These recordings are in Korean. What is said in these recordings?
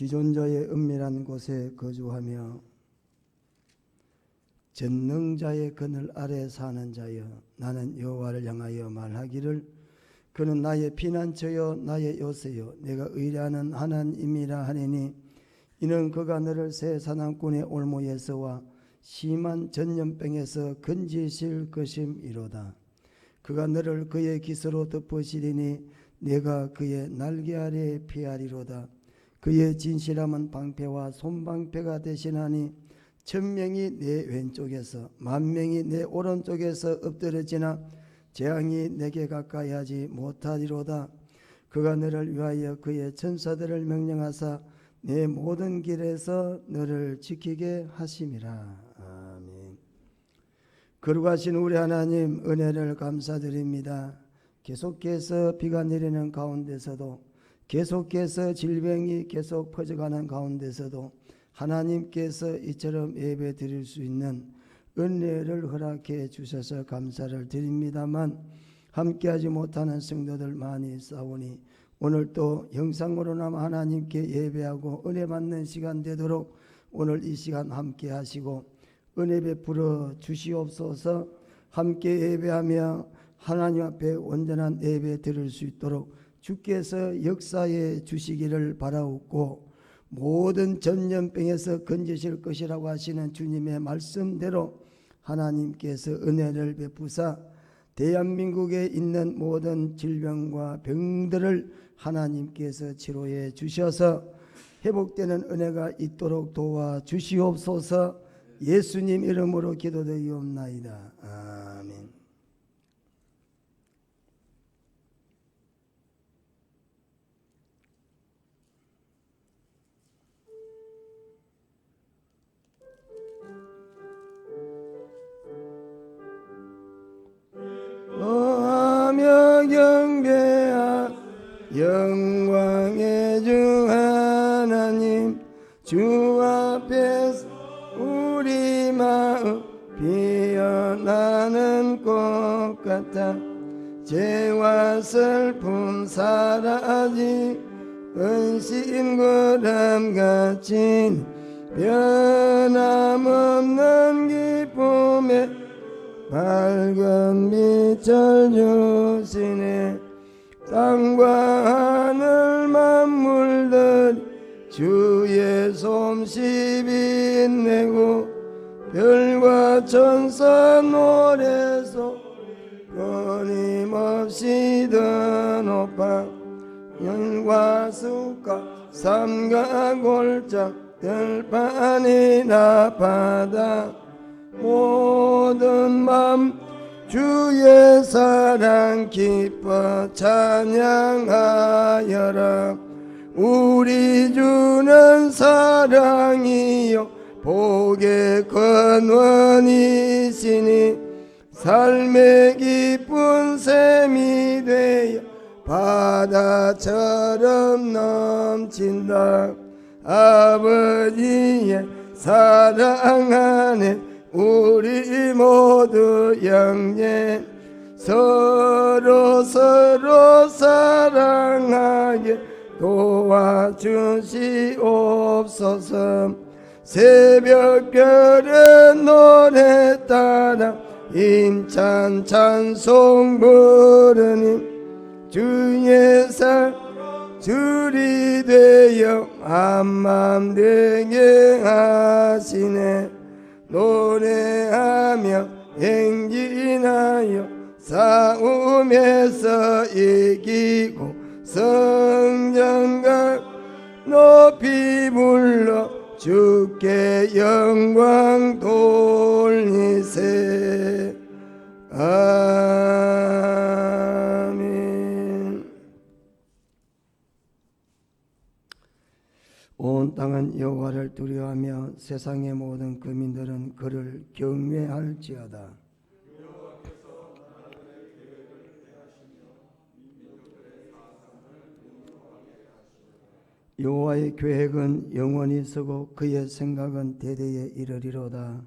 지존자의 은밀한 곳에 거주하며 전능자의 그늘 아래 사는 자여, 나는 여호와를 향하여 말하기를 그는 나의 피난처요 나의 요새요 내가 의뢰하는 하나님이라 하리니, 이는 그가 너를 새 사냥꾼의 올무에서와 심한 전염병에서 건지실 것임이로다. 그가 너를 그의 기스로 덮으시리니 내가 그의 날개 아래 피하리로다. 그의 진실함은 방패와 손방패가 되시나니, 1000명이 내 왼쪽에서 10,000명이 내 오른쪽에서 엎드러지나 재앙이 내게 가까이 하지 못하리로다. 그가 너를 위하여 그의 천사들을 명령하사 내 모든 길에서 너를 지키게 하심이라. 아멘. 거룩하신 우리 하나님, 은혜를 감사드립니다. 계속해서 비가 내리는 가운데서도, 계속해서 질병이 계속 퍼져가는 가운데서도 하나님께서 이처럼 예배 드릴 수 있는 은혜를 허락해 주셔서 감사를 드립니다만, 함께하지 못하는 성도들 많이 있사오니 오늘 또 영상으로나마 하나님께 예배하고 은혜 받는 시간 되도록 오늘 이 시간 함께 하시고 은혜 베풀어 주시옵소서. 함께 예배하며 하나님 앞에 온전한 예배 드릴 수 있도록 주께서 역사해 주시기를 바라옵고, 모든 전염병에서 건지실 것이라고 하시는 주님의 말씀대로 하나님께서 은혜를 베푸사 대한민국에 있는 모든 질병과 병들을 하나님께서 치료해 주셔서 회복되는 은혜가 있도록 도와주시옵소서. 예수님 이름으로 기도드리옵나이다. 아멘. 하며 경배하 영광의 주 하나님, 주 앞에서 우리 마음 피어나는 꽃 같아 죄와 슬픔 사라지 은신 구름같이 변함없는 기쁨에 밝은 빛을 주시네. 땅과 하늘 만물들 주의 솜씨 빛내고 별과 천사 노래소 끊임없이 더 높아 연과 숲과 삼가 골짜 들판이나 바다 모든 맘 주의 사랑 기뻐 찬양하여라. 우리 주는 사랑이요 복의 근원이시니 삶의 기쁜 샘이 되어 바다처럼 넘친다. 아버지의 사랑 안에 우리 모두 영예 서로 사랑하게 도와주시옵소서. 새벽별의 노래 따라 힘찬 찬송 부르니 주의 살 줄이 되어 한맘 되게 하시네. 노래하며 행진하여 싸움에서 이기고 성전각 높이 불러 주께 영광 돌리세. 아멘. 온 땅은 여호와를 두려워하며 세상의 모든 거민들은 그를 경외할지어다. 여호와의 계획은 영원히 서고 그의 생각은 대대에 이르리로다.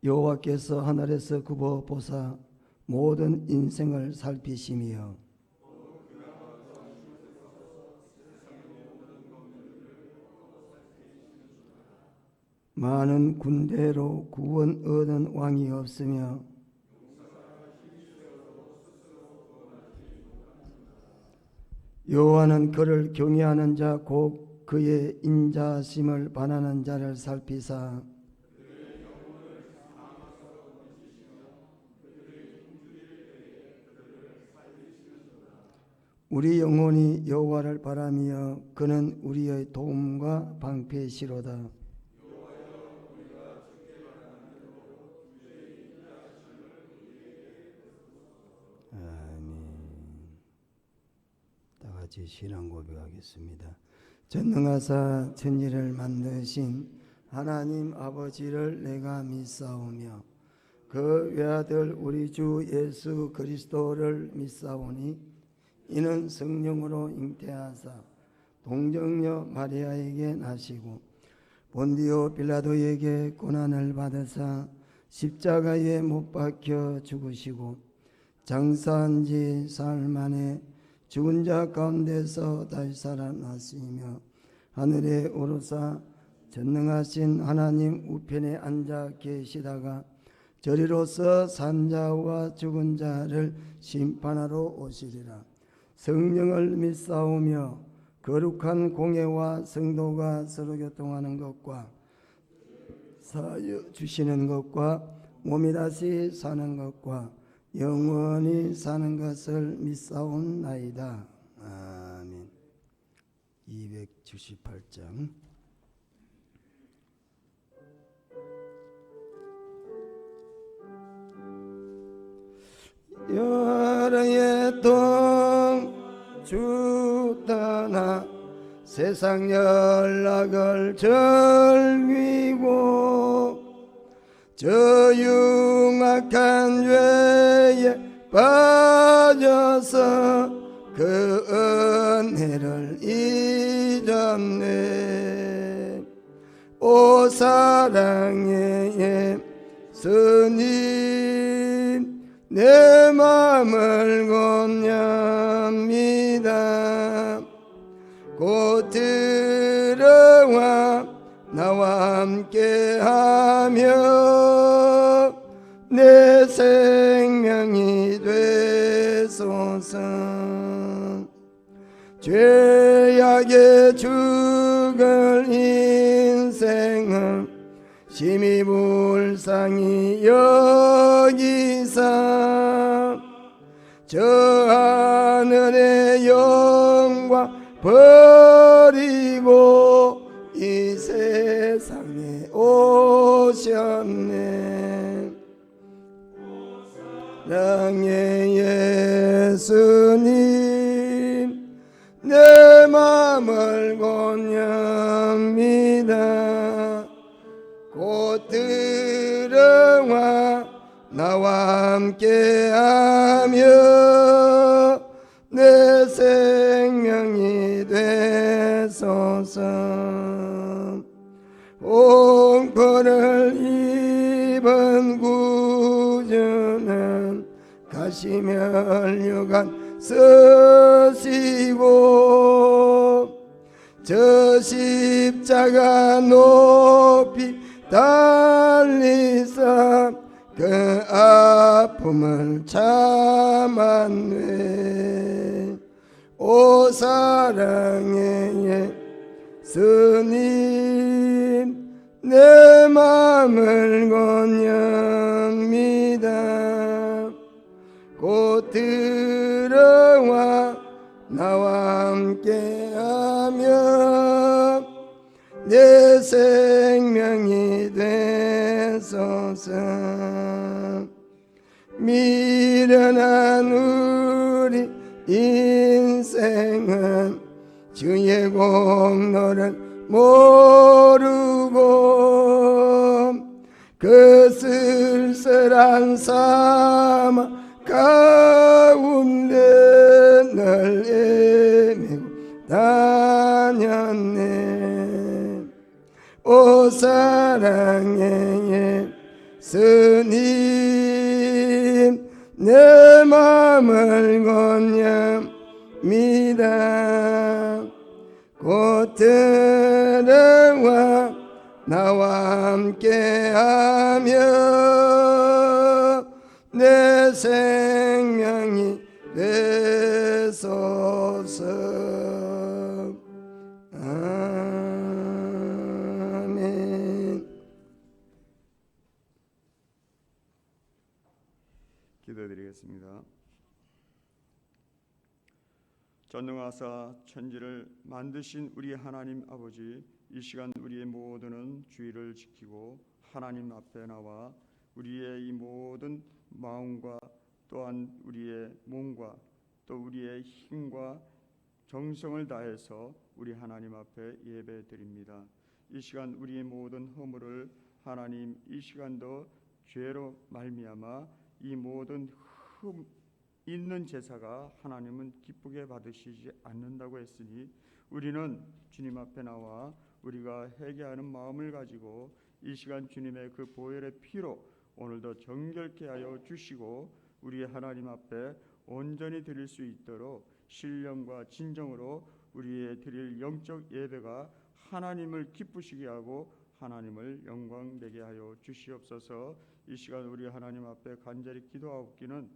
여호와께서 하늘에서 굽어 보사 모든 인생을 살피시며 많은 군대로 구원 얻은 왕이 없으며 여호와는 그를 경외하는 자 곧 그의 인자심을 반하는 자를 살피사 우리 영혼이 여호와를 바라며 그는 우리의 도움과 방패시로다. 아멘. 다 같이 신앙 고백하겠습니다. 전능하사 천지를 만드신 하나님 아버지를 내가 믿사오며 그 외아들 우리 주 예수 그리스도를 믿사오니 이는 성령으로 잉태하사 동정녀 마리아에게 나시고 본디오 빌라도에게 고난을 받으사 십자가에 못 박혀 죽으시고 장사한 지 사흘 만에 죽은 자 가운데서 다시 살아났으며 하늘에 오르사 전능하신 하나님 우편에 앉아 계시다가 저리로서 산 자와 죽은 자를 심판하러 오시리라. 성령을 믿사오며 거룩한 공예와 성도가 서로 교통하는 것과 사여 주시는 것과 몸이 다시 사는 것과 영원히 사는 것을 믿사옵나이다. 아멘. 278장. 여러의 동주 떠나 세상 연락을 즐기고 저 흉악한 죄에 빠져서 그 은혜를 잊었네. 오 사랑의 예수님 내 맘을 건넵니다. 곧 들어와 나와 함께하며 내 생명이 되소서. 죄악에 죽을 인생을 심히 불쌍히 여기사 저 하늘의 영광 버리고 이 세상에 오셨네. 사랑의 예수님 내 맘을 건넵니다. 곧 들어와 나와 함께하며 내 생명이 되소서. 홍포를 입은 구주는 가시면류관 쓰시고 저 십자가 높이 달리사 그 아픔을 참았네. 오 사랑의 예수님 내 맘을 건넵니다. 곧 들어와 나와 함께하며 내 생명이 되소서. 미련한 우리 인생은 주의 공로를 모르고 그 쓸쓸한 사막 가운데 널 헤매고 다녔네. 오 사랑의 예수님 내 마음을 건념니다. 곧 들어와 나와 함께하며 내 생명이 되소서. 아멘. 기도드리겠습니다. 전능하사 천지를 만드신 우리 하나님 아버지, 이 시간 우리의 모두는 주의를 지키고 하나님 앞에 나와 우리의 이 모든 마음과 또한 우리의 몸과 또 우리의 힘과 정성을 다해서 우리 하나님 앞에 예배드립니다. 이 시간 우리의 모든 허물을 하나님 이 시간도 죄로 말미암아 이 모든 흠 있는 제사가 하나님은 기쁘게 받으시지 않는다고 했으니 우리는 주님 앞에 나와 우리가 회개하는 마음을 가지고 이 시간 주님의 그 보혈의 피로 오늘도 정결케 하여 주시고 우리 하나님 앞에 온전히 드릴 수 있도록 신령과 진정으로 우리의 드릴 영적 예배가 하나님을 기쁘시게 하고 하나님을 영광되게 하여 주시옵소서. 이 시간 우리 하나님 앞에 간절히 기도하옵기는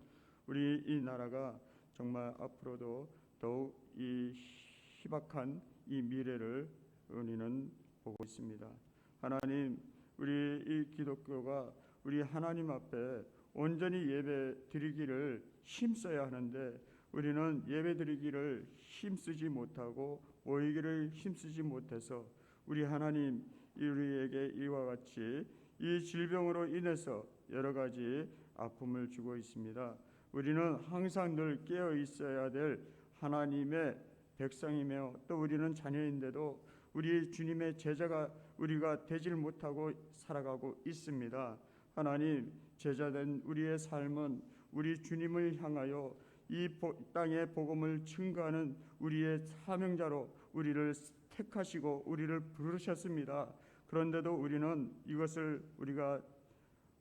우리 이 나라가 정말 앞으로도 더욱 이 희박한 이 미래를 우리는 보고 있습니다. 하나님, 우리 이 기독교가 우리 하나님 앞에 온전히 예배 드리기를 힘써야 하는데 우리는 예배 드리기를 힘쓰지 못하고 모이기를 힘쓰지 못해서 우리 하나님 우리에게 이와 같이 이 질병으로 인해서 여러 가지 아픔을 주고 있습니다. 우리는 항상 늘 깨어 있어야 될 하나님의 백성이며 또 우리는 자녀인데도 우리 주님의 제자가 우리가 되질 못하고 살아가고 있습니다. 하나님, 제자된 우리의 삶은 우리 주님을 향하여 이 땅의 복음을 증거하는 우리의 사명자로 우리를 택하시고 우리를 부르셨습니다. 그런데도 우리는 이것을 우리가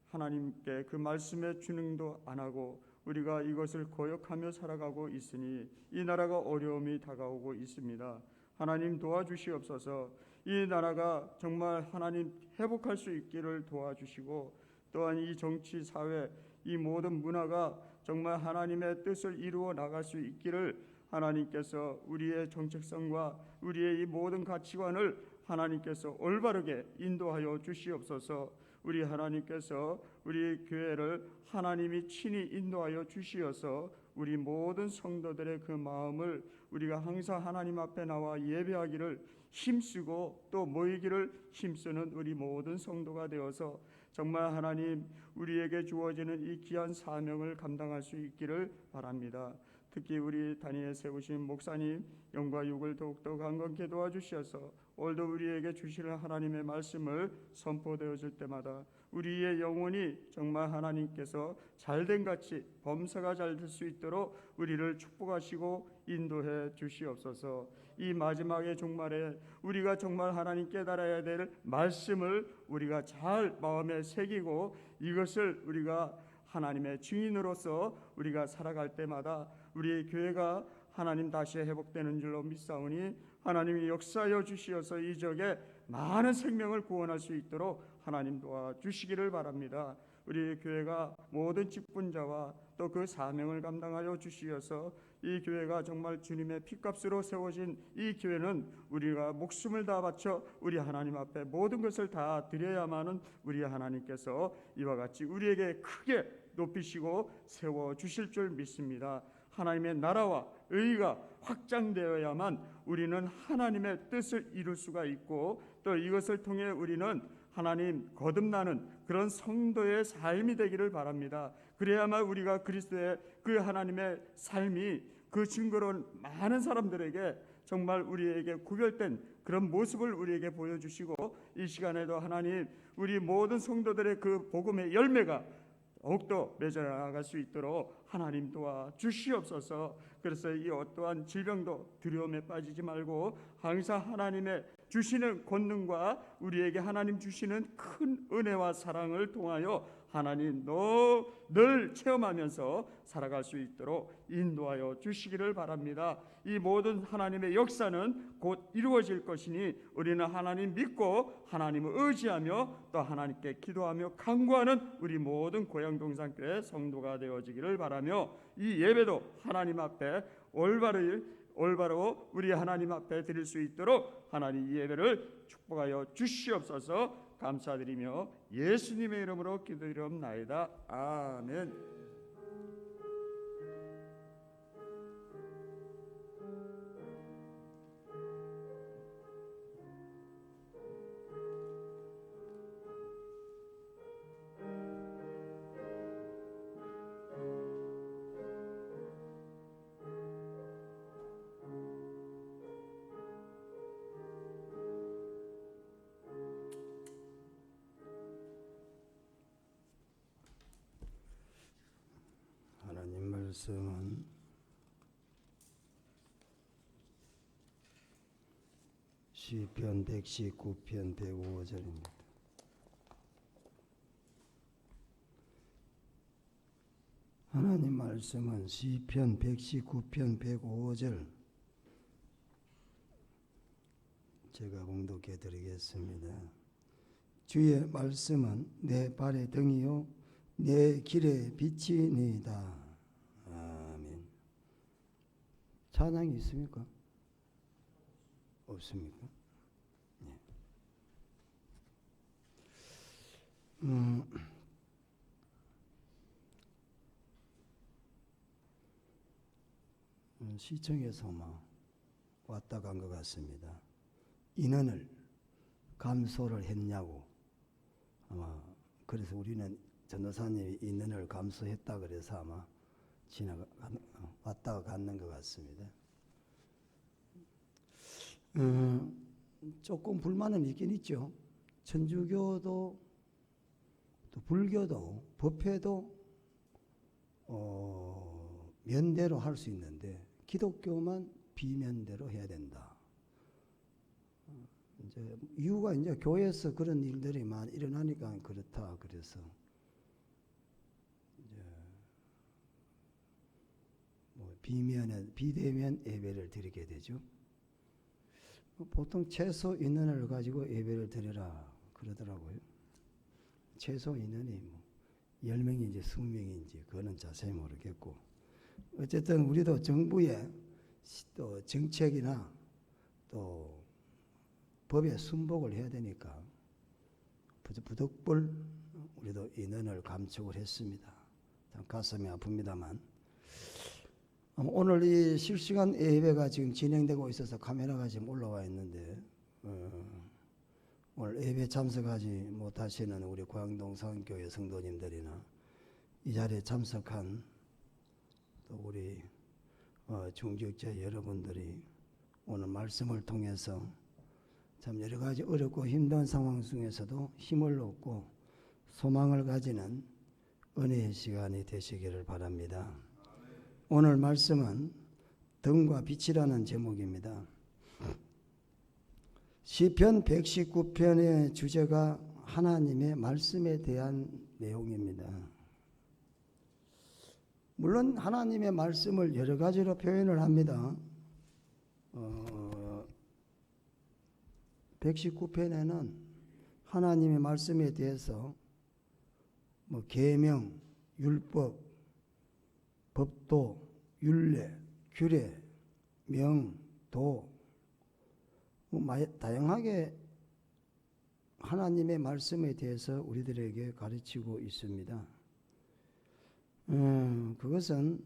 하나님께 그 말씀의 준응도 안 하고 우리가 이것을 거역하며 살아가고 있으니 이 나라가 어려움이 다가오고 있습니다. 하나님 도와주시옵소서. 이 나라가 정말 하나님 회복할 수 있기를 도와주시고 또한 이 정치, 사회, 이 모든 문화가 정말 하나님의 뜻을 이루어 나갈 수 있기를 하나님께서 우리의 정체성과 우리의 이 모든 가치관을 하나님께서 올바르게 인도하여 주시옵소서. 우리 하나님께서 우리 교회를 하나님이 친히 인도하여 주시어서 우리 모든 성도들의 그 마음을 우리가 항상 하나님 앞에 나와 예배하기를 힘쓰고 또 모이기를 힘쓰는 우리 모든 성도가 되어서 정말 하나님 우리에게 주어지는 이 귀한 사명을 감당할 수 있기를 바랍니다. 특히 우리 단위에 세우신 목사님 영과 육을 더욱더 강건케 도와주셔서 오늘도 우리에게 주시는 하나님의 말씀을 선포되어질 때마다 우리의 영혼이 정말 하나님께서 잘된 같이 범사가 잘 될 수 있도록 우리를 축복하시고 인도해 주시옵소서. 이 마지막의 종말에 우리가 정말 하나님 깨달아야 될 말씀을 우리가 잘 마음에 새기고 이것을 우리가 하나님의 증인으로서 우리가 살아갈 때마다 우리의 교회가 하나님 다시 회복되는 줄로 믿사오니 하나님이 역사하여 주시어서 이 지역에 많은 생명을 구원할 수 있도록 하나님 도와주시기를 바랍니다. 우리 교회가 모든 직분자와 또 그 사명을 감당하여 주시어서 이 교회가 정말 주님의 피값으로 세워진 이 교회는 우리가 목숨을 다 바쳐 우리 하나님 앞에 모든 것을 다 드려야만은 우리 하나님께서 이와 같이 우리에게 크게 높이시고 세워주실 줄 믿습니다. 하나님의 나라와 의가 확장되어야만 우리는 하나님의 뜻을 이룰 수가 있고 또 이것을 통해 우리는 하나님 거듭나는 그런 성도의 삶이 되기를 바랍니다. 그래야만 우리가 그리스도의 그 하나님의 삶이 그 증거로 많은 사람들에게 정말 우리에게 구별된 그런 모습을 우리에게 보여주시고 이 시간에도 하나님 우리 모든 성도들의 그 복음의 열매가 더욱더 맺어나갈 수 있도록 하나님 도와주시옵소서. 그래서 이 어떠한 질병도 두려움에 빠지지 말고 항상 하나님의 주시는 권능과 우리에게 하나님 주시는 큰 은혜와 사랑을 통하여 하나님 늘 체험하면서 살아갈 수 있도록 인도하여 주시기를 바랍니다. 이 모든 하나님의 역사는 곧 이루어질 것이니 우리는 하나님 믿고 하나님을 의지하며 또 하나님께 기도하며 간구하는 우리 모든 고향동산교회 성도가 되어지기를 바라며 이 예배도 하나님 앞에 올바로 우리 하나님 앞에 드릴 수 있도록 하나님 이 예배를 축복하여 주시옵소서. 감사드리며 예수님의 이름으로 기도드리옵나이다. 아멘. 하나님 말씀은 시편 119편 105절입니다. 하나님 말씀은 시편 119편 105절 제가 봉독해 드리겠습니다. 주의 말씀은 내 발의 등이요 내 길의 빛이니이다. 아멘. 찬양이 있습니까? 없습니까? 네. 시청에서 왔다 간 것 같습니다. 인원을 감소를 했냐고 아마 그래서 우리는 전도사님이 인원을 감소했다 그래서 아마 왔다가 갔는 것 같습니다. 조금 불만은 있긴 있죠. 천주교도 또 불교도 법회도 면대로 할 수 있는데 기독교만 비면대로 해야 된다. 이제 이유가 이제 교회에서 그런 일들이 많이 일어나니까 그렇다. 그래서 이제 비대면 예배를 드리게 되죠. 보통 최소 인원을 가지고 예배를 드리라 그러더라고요. 최소 인원이 10명인지 20명인지 그거는 자세히 모르겠고 어쨌든 우리도 정부의 또 정책이나 또 법에 순복을 해야 되니까 부득불 우리도 인원을 감축을 했습니다. 참 가슴이 아픕니다만 오늘 이 실시간 예배가 지금 진행되고 있어서 카메라가 지금 올라와 있는데 오늘 예배 참석하지 못하시는 우리 고향동 성교회 성도님들이나 이 자리에 참석한 또 우리 중직자 여러분들이 오늘 말씀을 통해서 참 여러 가지 어렵고 힘든 상황 중에서도 힘을 얻고 소망을 가지는 은혜의 시간이 되시기를 바랍니다. 오늘 말씀은 등과 빛이라는 제목입니다. 시편 119편의 주제가 하나님의 말씀에 대한 내용입니다. 물론 하나님의 말씀을 여러 가지로 표현을 합니다. 119편에는 하나님의 말씀에 대해서 계명, 율법, 법도, 율례, 규례, 명, 도 다양하게 하나님의 말씀에 대해서 우리들에게 가르치고 있습니다. 그것은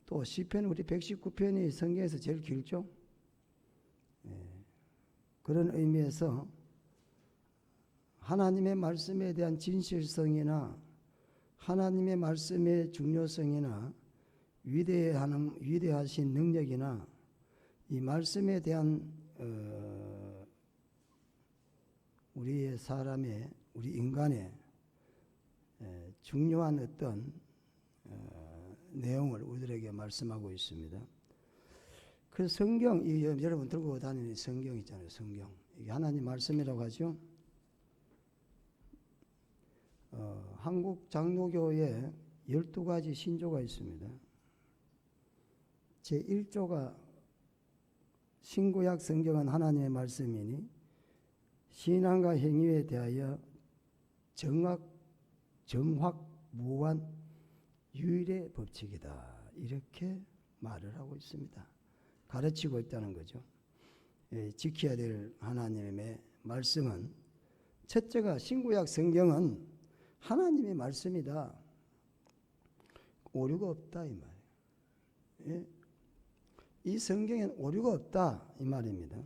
또 시편 우리 119편이 성경에서 제일 길죠. 그런 의미에서 하나님의 말씀에 대한 진실성이나 하나님의 말씀의 중요성이나 위대하신 능력이나 이 말씀에 대한 우리 인간의 중요한 어떤 내용을 우리들에게 말씀하고 있습니다. 그 성경, 여러분 들고 다니는 성경 있잖아요. 성경. 이게 하나님 말씀이라고 하죠. 한국 장로교에 12가지 신조가 있습니다. 제1조가 신구약 성경은 하나님의 말씀이니 신앙과 행위에 대하여 정확, 무한, 유일의 법칙이다. 이렇게 말을 하고 있습니다. 가르치고 있다는 거죠. 지켜야 될 하나님의 말씀은 첫째가 신구약 성경은 하나님의 말씀이다. 오류가 없다 이 말이에요. 이 성경엔 오류가 없다 이 말입니다.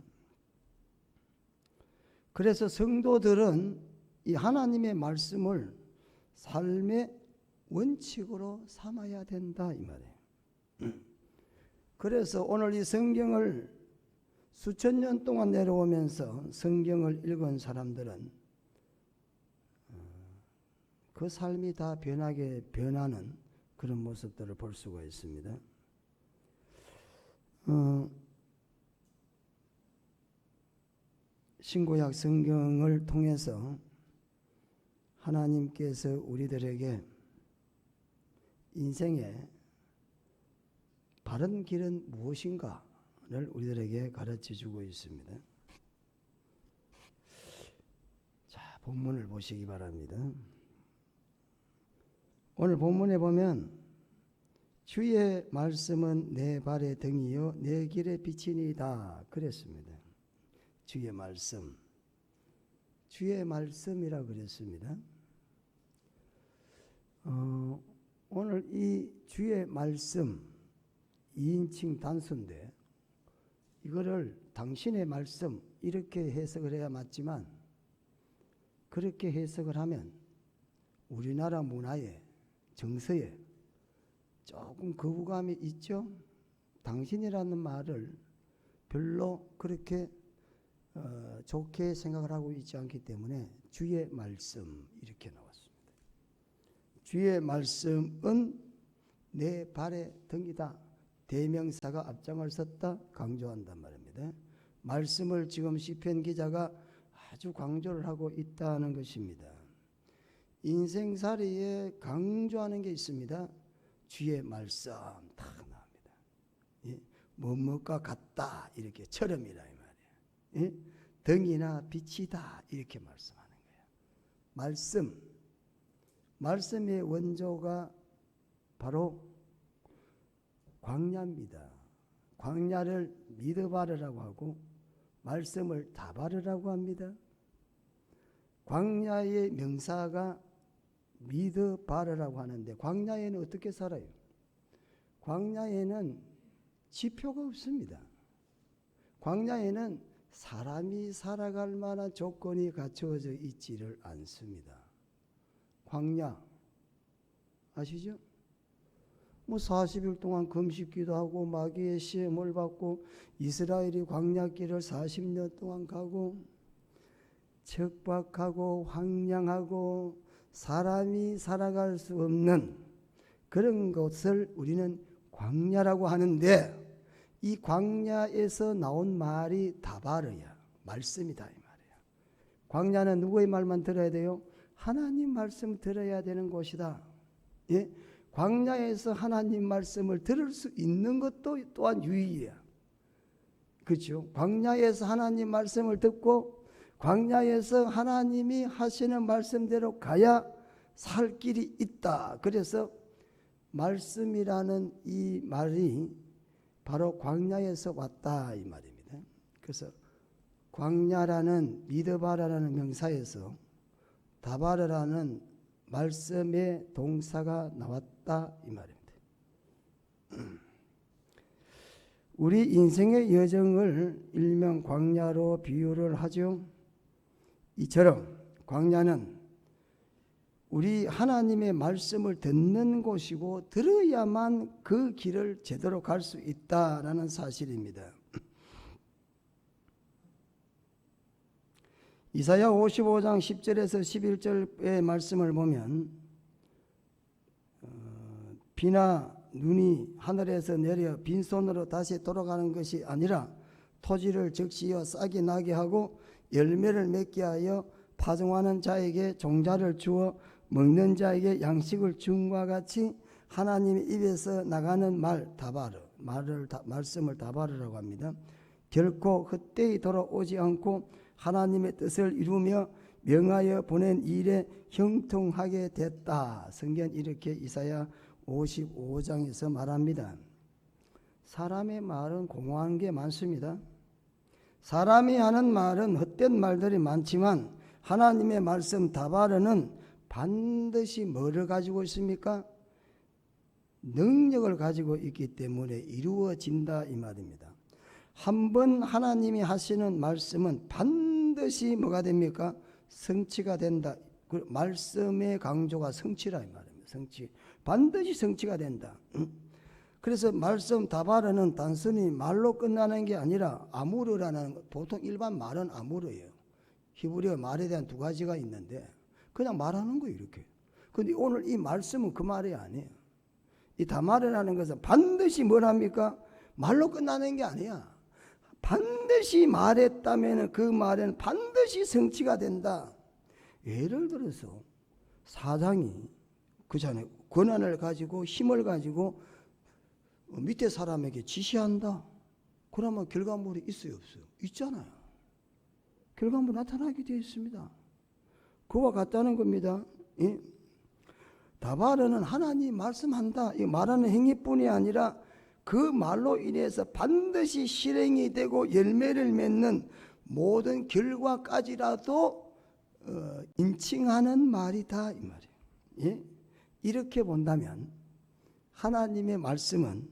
그래서 성도들은 이 하나님의 말씀을 삶의 원칙으로 삼아야 된다 이 말이에요. 그래서 오늘 이 성경을 수천 년 동안 내려오면서 성경을 읽은 사람들은 그 삶이 다 변하는 그런 모습들을 볼 수가 있습니다. 신구약 성경을 통해서 하나님께서 우리들에게 인생의 바른 길은 무엇인가를 우리들에게 가르쳐 주고 있습니다. 자, 본문을 보시기 바랍니다. 오늘 본문에 보면 주의 말씀은 내 발의 등이요 내 길의 빛이니이다 그랬습니다. 주의 말씀이라 그랬습니다. 오늘 이 주의 말씀 2인칭 단수인데 이거를 당신의 말씀 이렇게 해석을 해야 맞지만 그렇게 해석을 하면 우리나라 문화에 정서에 조금 거부감이 있죠. 당신이라는 말을 별로 그렇게 좋게 생각을 하고 있지 않기 때문에 주의 말씀 이렇게 나왔습니다. 주의 말씀은 내 발의 등이다. 대명사가 앞장을 섰다 강조한단 말입니다. 말씀을 지금 시편 기자가 아주 강조를 하고 있다는 것입니다. 인생살이에 강조하는 게 있습니다. 주의 말씀 딱 나옵니다. 예? 뭐뭐가 같다 이렇게 처럼이라 이 말이에요. 예? 등이나 빛이다 이렇게 말씀하는 거예요. 말씀의 원조가 바로 광야입니다. 광야를 미드바르라고 하고 말씀을 다바르라고 합니다. 광야의 명사가 미드바르라고 하는데 광야에는 어떻게 살아요? 광야에는 지표가 없습니다. 광야에는 사람이 살아갈 만한 조건이 갖추어져 있지를 않습니다. 광야 아시죠? 40일 동안 금식기도 하고 마귀의 시험을 받고 이스라엘이 광야길을 40년 동안 가고 척박하고 황량하고 사람이 살아갈 수 없는 그런 것을 우리는 광야라고 하는데 이 광야에서 나온 말이 다바르야. 말씀이다 이 말이야. 광야는 누구의 말만 들어야 돼요? 하나님 말씀 들어야 되는 곳이다. 예? 광야에서 하나님 말씀을 들을 수 있는 것도 또한 유의야. 그렇죠? 광야에서 하나님 말씀을 듣고 광야에서 하나님이 하시는 말씀대로 가야 살 길이 있다. 그래서 말씀이라는 이 말이 바로 광야에서 왔다 이 말입니다. 그래서 광야라는 미드바라라는 명사에서 다바르라는 말씀의 동사가 나왔다 이 말입니다. 우리 인생의 여정을 일명 광야로 비유를 하죠. 이처럼 광야는 우리 하나님의 말씀을 듣는 곳이고 들어야만 그 길을 제대로 갈 수 있다라는 사실입니다. 이사야 55장 10절에서 11절의 말씀을 보면 비나 눈이 하늘에서 내려 빈손으로 다시 돌아가는 것이 아니라 토지를 적시어 싹이 나게 하고 열매를 맺게 하여 파종하는 자에게 종자를 주어 먹는 자에게 양식을 줌과 같이 하나님의 입에서 나가는 말씀을 다바르라고 합니다. 결코 헛되이 돌아오지 않고 하나님의 뜻을 이루며 명하여 보낸 일에 형통하게 됐다. 성경 이렇게 이사야 55장에서 말합니다. 사람의 말은 공허한 게 많습니다. 사람이 하는 말은 헛된 말들이 많지만 하나님의 말씀 다바르는 반드시 뭐를 가지고 있습니까? 능력을 가지고 있기 때문에 이루어진다 이 말입니다. 한번 하나님이 하시는 말씀은 반드시 뭐가 됩니까? 성취가 된다. 그 말씀의 강조가 성취라 이 말입니다. 성취. 반드시 성취가 된다. 그래서 말씀 다바르는 단순히 말로 끝나는 게 아니라 아무르라는 것, 보통 일반 말은 아무르예요. 히브리어 말에 대한 두 가지가 있는데 그냥 말하는 거예요 이렇게. 근데 오늘 이 말씀은 그 말이 아니에요. 이 다바르라는 것은 반드시 뭘 합니까? 말로 끝나는 게 아니야. 반드시 말했다면 그 말은 반드시 성취가 된다. 예를 들어서 사장이 그 전에 권한을 가지고 힘을 가지고 밑에 사람에게 지시한다. 그러면 결과물이 있어요 없어요? 있잖아요. 결과물 나타나게 되어 있습니다. 그와 같다는 겁니다. 예? 다바르는 하나님 말씀한다. 이 말하는 행위뿐이 아니라 그 말로 인해서 반드시 실행이 되고 열매를 맺는 모든 결과까지라도 인칭하는 말이다 이 말이에요. 예? 이렇게 본다면 하나님의 말씀은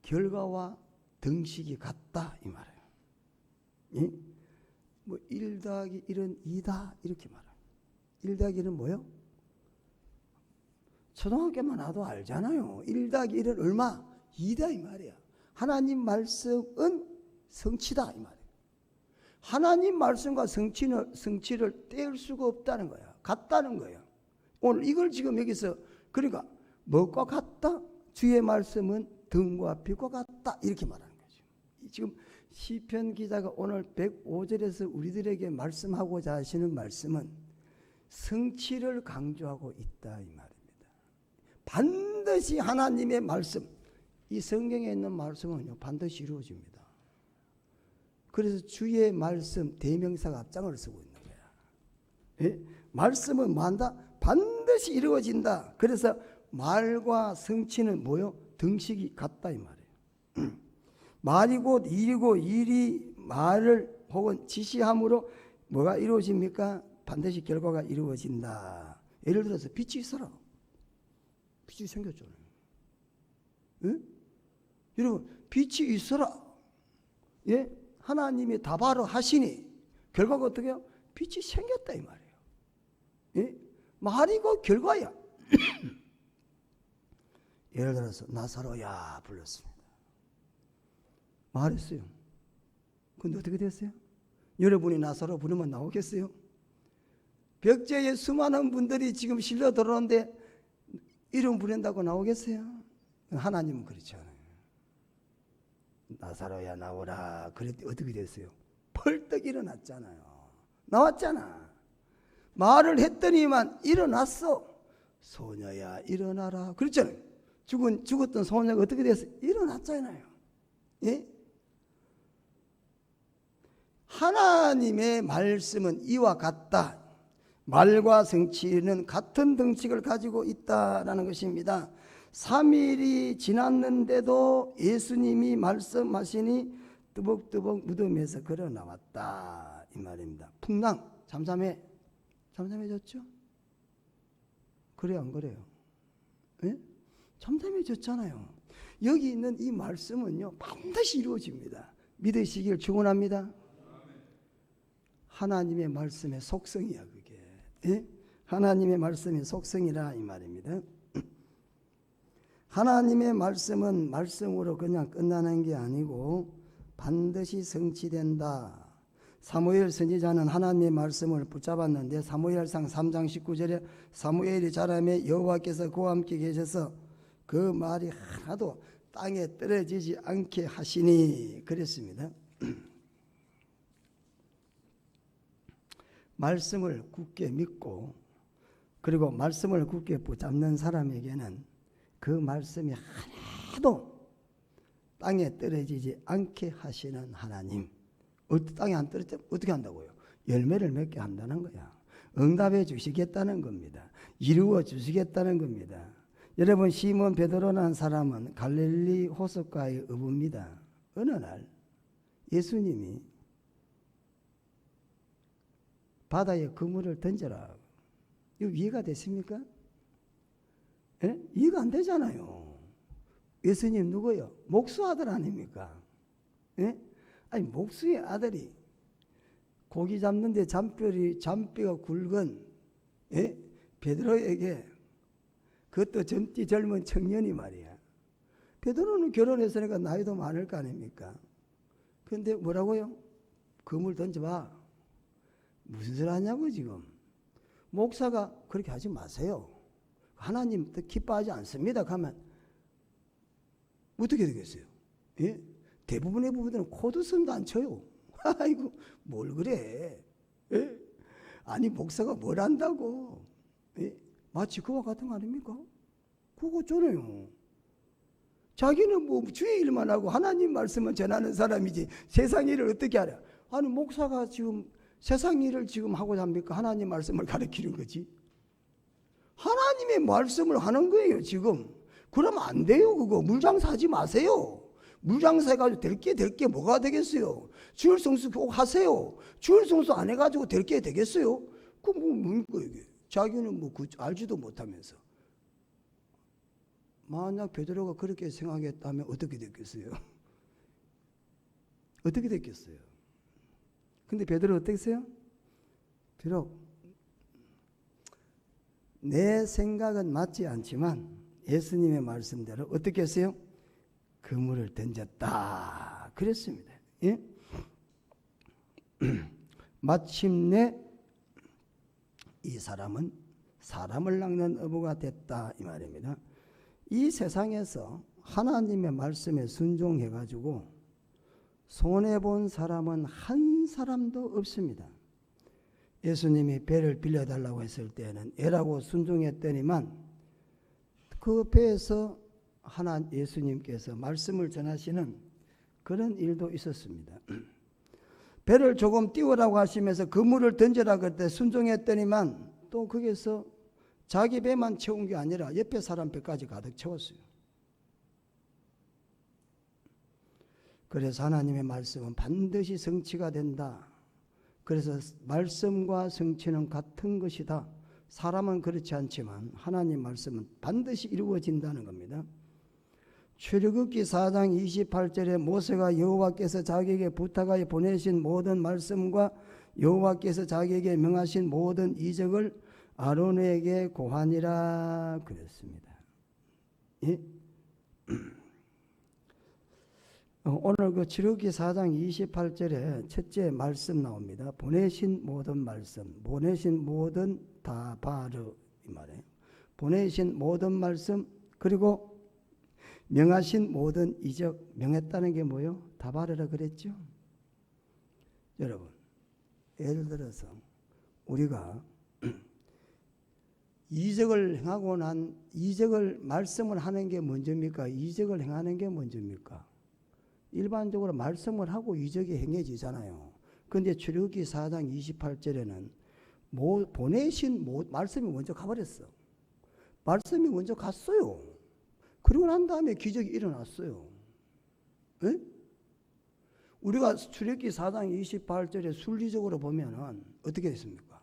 결과와 등식이 같다 이 말이에요. 예? 뭐 1 더하기 1은 2다 이렇게 말해요. 1 더하기 1은 뭐요? 초등학교만 와도 알잖아요. 1 더하기 1은 얼마? 2다 이 말이야. 하나님 말씀은 성취다 이 말이야. 하나님 말씀과 성취를 떼을 수가 없다는 거야. 같다는 거야. 오늘 이걸 지금 여기서 그러니까 뭐가 같다? 주의 말씀은 등과 빛과 같다 이렇게 말하는 거죠. 지금 시편 기자가 오늘 105절에서 우리들에게 말씀하고자 하시는 말씀은 성취를 강조하고 있다 이 말입니다. 반드시 하나님의 말씀, 이 성경에 있는 말씀은요 반드시 이루어집니다. 그래서 주의 말씀 대명사가 앞장을 쓰고 있는 거야. 예? 말씀은 뭐한다? 반드시 이루어진다. 그래서 말과 성취는 뭐요? 등식이 같다 이 말이에요. 말이 곧 일이고 일이 말을 혹은 지시함으로 뭐가 이루어집니까? 반드시 결과가 이루어진다. 예를 들어서 빛이 있어라. 빛이 생겼잖아요. 예? 여러분 빛이 있어라. 예? 하나님이 다바로 하시니 결과가 어떻게 해요? 빛이 생겼다 이 말이에요. 예? 말이고 결과야. 예를 들어서 나사로야 불렀습니다. 말했어요. 근데 어떻게 됐어요? 여러분이 나사로 부르면 나오겠어요? 벽제에 수많은 분들이 지금 실려 들어오는데 이름 부른다고 나오겠어요? 하나님은 그렇지 않아요. 나사로야 나오라. 그랬더니 어떻게 됐어요? 펄떡 일어났잖아요. 나왔잖아. 말을 했더니만 일어났어. 소녀야 일어나라. 그렇잖아요. 죽었던 소녀가 어떻게 됐어요? 일어났잖아요. 예? 하나님의 말씀은 이와 같다. 말과 성취는 같은 등식을 가지고 있다라는 것입니다. 3일이 지났는데도 예수님이 말씀하시니 뜨벅뜨벅 무덤에서 걸어 나왔다 이 말입니다. 풍랑 잠잠해졌죠? 그래요 안 그래요? 예? 잠잠해졌잖아요. 여기 있는 이 말씀은요 반드시 이루어집니다. 믿으시길 축원합니다. 하나님의 말씀의 속성이야 그게. 예? 하나님의 말씀의 속성이라 이 말입니다. 하나님의 말씀은 말씀으로 그냥 끝나는 게 아니고 반드시 성취된다. 사무엘 선지자는 하나님의 말씀을 붙잡았는데 사무엘상 3장 19절에 사무엘이 자라매 여호와께서 그와 함께 계셔서 그 말이 하나도 땅에 떨어지지 않게 하시니 그랬습니다. 말씀을 굳게 믿고 그리고 말씀을 굳게 붙잡는 사람에게는 그 말씀이 하나도 땅에 떨어지지 않게 하시는 하나님. 땅에 안 떨어지면 어떻게 한다고요? 열매를 맺게 한다는 거야. 응답해 주시겠다는 겁니다. 이루어 주시겠다는 겁니다. 여러분, 시몬 베드로라는 사람은 갈릴리 호숫가의 어부입니다. 어느 날 예수님이 바다에 그물을 던져라. 이거 이해가 되십니까? 예? 이해가 안 되잖아요. 예수님 누구요? 목수 아들 아닙니까? 예? 아니, 목수의 아들이 고기 잡는데 잔뼈가 굵은 베드로에게, 그것도 젊은 청년이 말이야. 베드로는 결혼했으니까 나이도 많을 거 아닙니까? 그런데 뭐라고요? 그물 던져봐. 무슨 소리 하냐고 지금. 목사가 그렇게 하지 마세요. 하나님 기뻐하지 않습니다. 가면 어떻게 되겠어요? 예? 대부분의 부부들은 코드선도 안 쳐요. 아이고 뭘 그래? 예? 아니 목사가 뭘 한다고? 예? 마치 그와 같은 거 아닙니까? 그거 쩌네요. 자기는 뭐 주의 일만 하고 하나님 말씀을 전하는 사람이지 세상 일을 어떻게 하랴? 아니 목사가 지금 세상 일을 지금 하고 합니까? 하나님 말씀을 가르치는 거지. 하나님의 말씀을 하는 거예요 지금. 그러면 안 돼요. 그거 물장사하지 마세요. 물장사해가지고 될 게 뭐가 되겠어요? 주일 성수 꼭 하세요. 주일 성수 안 해가지고 될 게 되겠어요? 그 뭡니까 이게? 자기는 뭐 알지도 못하면서. 만약 베드로가 그렇게 생각했다면 어떻게 됐겠어요? 어떻게 됐겠어요? 근데 베드로 어떻게 했어요? 비록 내 생각은 맞지 않지만 예수님의 말씀대로 어떻게 했어요? 그물을 던졌다 그랬습니다. 예? 마침내 이 사람은 사람을 낚는 어부가 됐다 이 말입니다. 이 세상에서 하나님의 말씀에 순종해가지고 손해본 사람은 한 사람도 없습니다. 예수님이 배를 빌려달라고 했을 때는 애라고 순종했더니만 그 배에서 예수님께서 말씀을 전하시는 그런 일도 있었습니다. 배를 조금 띄우라고 하시면서 그물을 던져라 그때 순종했더니만 또 거기서 자기 배만 채운 게 아니라 옆에 사람 배까지 가득 채웠어요. 그래서 하나님의 말씀은 반드시 성취가 된다. 그래서 말씀과 성취는 같은 것이다. 사람은 그렇지 않지만 하나님 말씀은 반드시 이루어진다는 겁니다. 출애굽기 4장 28절에 모세가 여호와께서 자기에게 부탁하여 보내신 모든 말씀과 여호와께서 자기에게 명하신 모든 이적을 아론에게 고하니라 그랬습니다. 예? 오늘 그 출애굽기 4장 28절에 첫째 말씀 나옵니다. 보내신 모든 말씀, 보내신 모든 다바르 이 말이에요. 보내신 모든 말씀 그리고 명하신 모든 이적, 명했다는 게 뭐예요? 다바르라 그랬죠. 여러분, 예를 들어서 우리가 이적을 행하고 난 이적을 말씀을 하는 게 먼저입니까? 이적을 행하는 게 먼저입니까? 일반적으로 말씀을 하고 이적이 행해지잖아요. 그런데 출애굽기 4장 28절에는 보내신 말씀이 먼저 가버렸어. 말씀이 먼저 갔어요. 그리고 난 다음에 기적이 일어났어요. 에? 우리가 출애굽기 4장 28절에 순리적으로 보면은 어떻게 됐습니까?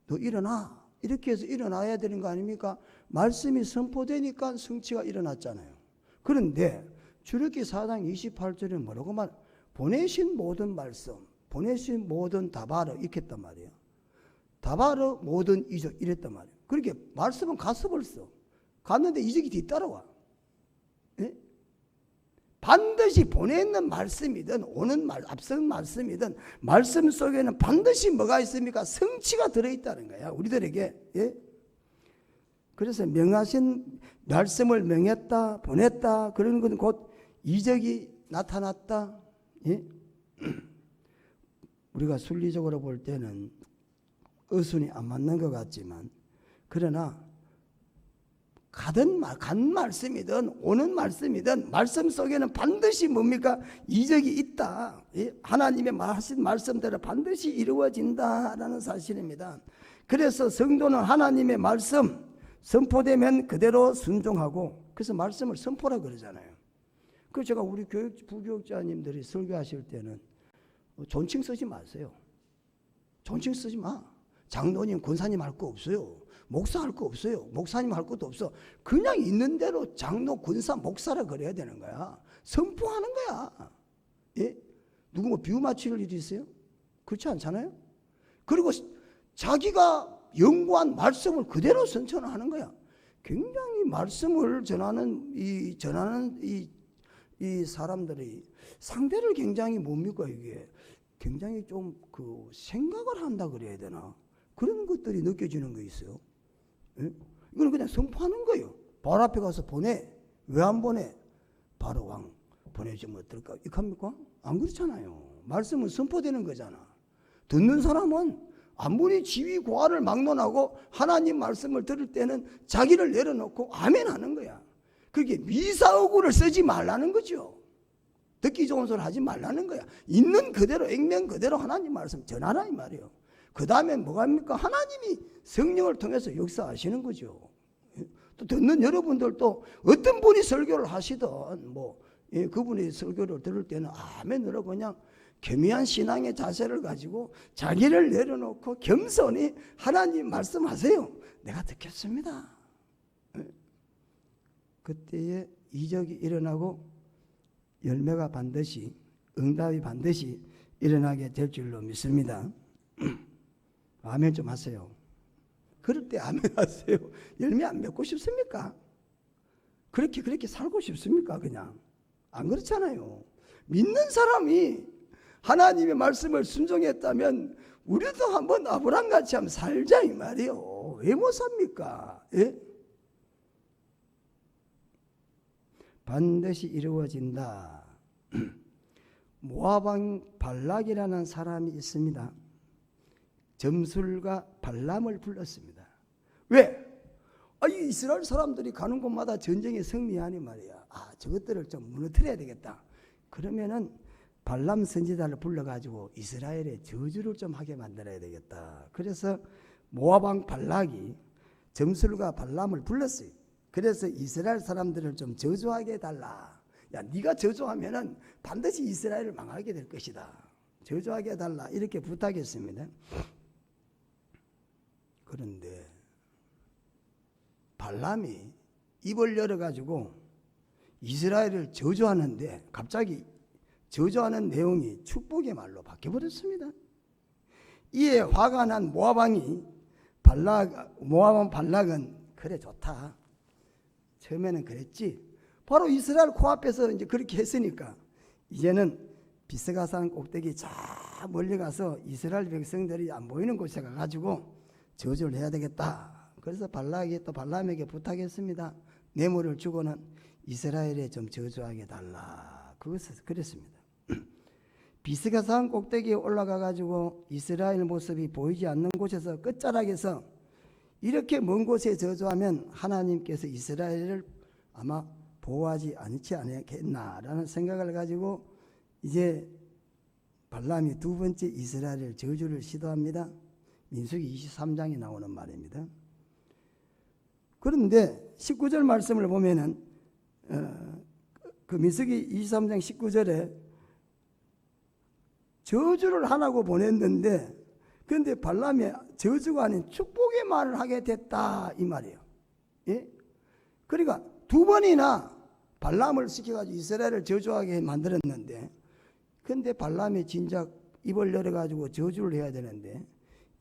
너 일어나. 이렇게 해서 일어나야 되는 거 아닙니까? 말씀이 선포되니까 성취가 일어났잖아요. 그런데 출애굽기 4장 28절에 뭐라고 보내신 모든 말씀, 보내신 모든 다바르 이렇게 했단 말이에요. 다바르 모든 이적 이랬단 말이에요. 그렇게 말씀은 갔어 벌써. 갔는데 이적이 뒤따라와. 예? 반드시 보내는 말씀이든 오는 앞선 말씀이든 말씀 속에는 반드시 뭐가 있습니까? 성취가 들어있다는 거야. 우리들에게. 예? 그래서 명하신 말씀을 명했다, 보냈다, 그런 건 곧 이적이 나타났다. 예? 우리가 순리적으로 볼 때는 어순이 안 맞는 것 같지만, 그러나 간 말씀이든 오는 말씀이든 말씀 속에는 반드시 뭡니까? 이적이 있다. 예? 하나님의 하신 말씀대로 반드시 이루어진다라는 사실입니다. 그래서 성도는 하나님의 말씀 선포되면 그대로 순종하고, 그래서 말씀을 선포라 그러잖아요. 그래서 제가 우리 부교육자님들이 설교하실 때는 존칭 쓰지 마세요. 존칭 쓰지 마. 장로님, 권사님 할 거 없어요. 목사 할 거 없어요. 목사님 할 것도 없어. 그냥 있는 대로 장로, 권사, 목사라 그래야 되는 거야. 선포하는 거야. 예? 누구 뭐 비유 맞출 일이 있어요? 그렇지 않잖아요? 그리고 자기가 연구한 말씀을 그대로 선천하는 거야. 굉장히 말씀을 전하는 이 사람들이 상대를 굉장히 뭡니까 이게 굉장히 좀 그 생각을 한다 그래야 되나, 그런 것들이 느껴지는 거 있어요. 예? 이거는 그냥 선포하는 거예요. 바로 앞에 가서 보내. 왜 안 보내? 바로 왕 보내주면 어떨까? 이렇게 합니까? 안 그렇잖아요. 말씀은 선포되는 거잖아. 듣는 사람은 아무리 지위 고하를 막론하고 하나님 말씀을 들을 때는 자기를 내려놓고 아멘 하는 거야. 그게 미사오구를 쓰지 말라는 거죠. 듣기 좋은 소리 하지 말라는 거야. 있는 그대로 액면 그대로 하나님 말씀 전하라 이 말이에요. 그 다음에 뭐가 합니까? 하나님이 성령을 통해서 역사하시는 거죠. 또 듣는 여러분들도 어떤 분이 설교를 하시든 그분이 설교를 들을 때는 아멘으로 그냥 겸허한 신앙의 자세를 가지고 자기를 내려놓고 겸손히 하나님 말씀하세요. 내가 듣겠습니다. 그때에 이적이 일어나고 열매가 반드시, 응답이 반드시 일어나게 될 줄로 믿습니다. 아멘 좀 하세요. 그럴 때 아멘 하세요. 열매 안 맺고 싶습니까? 그렇게 살고 싶습니까? 그냥 안 그렇잖아요. 믿는 사람이 하나님의 말씀을 순종했다면 우리도 한번 아브람같이 한번 살자 이 말이에요. 왜 못 삽니까? 예? 반드시 이루어진다. 모압 왕 발락이라는 사람이 있습니다. 점술가 발람을 불렀습니다. 왜? 이 이스라엘 사람들이 가는 곳마다 전쟁에 승리하니 말이야. 저것들을 좀 무너뜨려야 되겠다. 그러면은 발람 선지자를 불러가지고 이스라엘의 저주를 좀 하게 만들어야 되겠다. 그래서 모압 왕 발락이 점술가 발람을 불렀어요. 그래서 이스라엘 사람들을 좀 저주하게 해달라. 야, 네가 저주하면은 반드시 이스라엘을 망하게 될 것이다. 저주하게 해달라. 이렇게 부탁했습니다. 그런데 발람이 입을 열어가지고 이스라엘을 저주하는데 갑자기 저주하는 내용이 축복의 말로 바뀌어버렸습니다. 이에 화가 난 모압 왕이 모압 왕 발락은 그래 좋다. 처음에는 그랬지. 바로 이스라엘 코앞에서 이제 그렇게 했으니까 이제는 비스가산 꼭대기 저 멀리 가서 이스라엘 백성들이 안 보이는 곳에 가가지고 저주를 해야 되겠다. 그래서 발락이 또 발람에게 부탁했습니다. 뇌물을 주고는 이스라엘에 좀 저주하게 달라. 그것을 그랬습니다. 비스가산 꼭대기에 올라가가지고 이스라엘 모습이 보이지 않는 곳에서 끝자락에서 이렇게 먼 곳에 저주하면 하나님께서 이스라엘을 아마 보호하지 않겠나라는 생각을 가지고 이제 발람이 두 번째 이스라엘 저주를 시도합니다. 민수기 23장에 나오는 말입니다. 그런데 19절 말씀을 보면은 그 민수기 23장 19절에 저주를 하라고 보냈는데 그런데 발람이 저주가 아닌 축복의 말을 하게 됐다 이 말이에요. 예? 그러니까 두 번이나 발람을 시켜가지고 이스라엘을 저주하게 만들었는데 근데 발람이 진작 입을 열어가지고 저주를 해야 되는데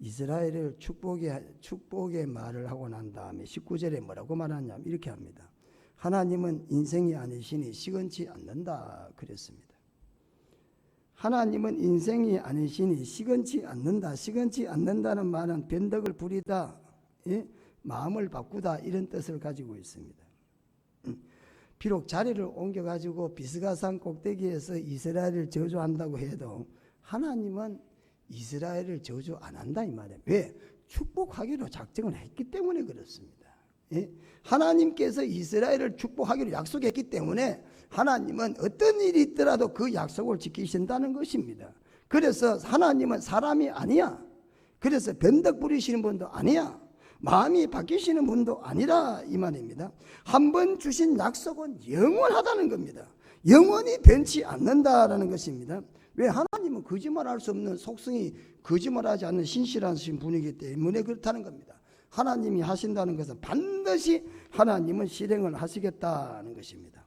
이스라엘을 축복의 말을 하고 난 다음에 19절에 뭐라고 말하냐면 이렇게 합니다. 하나님은 인생이 아니시니 시건치 않는다 그랬습니다. 하나님은 인생이 아니시니 시건치 않는다. 시건치 않는다는 말은 변덕을 부리다. 예? 마음을 바꾸다 이런 뜻을 가지고 있습니다. 비록 자리를 옮겨가지고 비스가산 꼭대기에서 이스라엘을 저주한다고 해도 하나님은 이스라엘을 저주 안 한다 이 말이에요. 왜? 축복하기로 작정을 했기 때문에 그렇습니다. 예? 하나님께서 이스라엘을 축복하기로 약속했기 때문에 하나님은 어떤 일이 있더라도 그 약속을 지키신다는 것입니다. 그래서 하나님은 사람이 아니야. 그래서 변덕 부리시는 분도 아니야. 마음이 바뀌시는 분도 아니라 이 말입니다. 한 번 주신 약속은 영원하다는 겁니다. 영원히 변치 않는다라는 것입니다. 왜? 하나님은 거짓말할 수 없는 속성이 거짓말하지 않는 신실하신 분이기 때문에 그렇다는 겁니다. 하나님이 하신다는 것은 반드시 하나님은 실행을 하시겠다는 것입니다.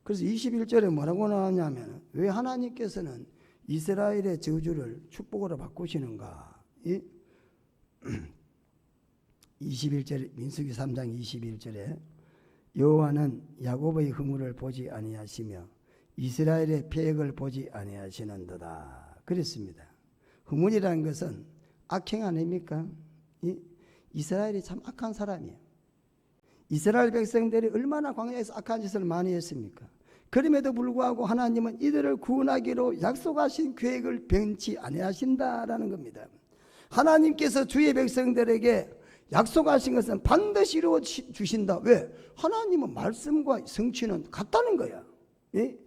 그래서 21절에 뭐라고 나왔냐면 왜 하나님께서는 이스라엘의 저주를 축복으로 바꾸시는가? 21절 민수기 3장 21절에 여호와는 야곱의 허물을 보지 아니하시며 이스라엘의 패역을 보지 아니하시는도다 그랬습니다. 허물이라는 것은 악행 아닙니까? 이스라엘이 참 악한 사람이에요. 이스라엘 백성들이 얼마나 광야에서 악한 짓을 많이 했습니까? 그럼에도 불구하고 하나님은 이들을 구원하기로 약속하신 계획을 변치 아니하신다라는 겁니다. 하나님께서 주의 백성들에게 약속하신 것은 반드시 이루어 주신다. 왜? 하나님은 말씀과 성취는 같다는 거야. 예?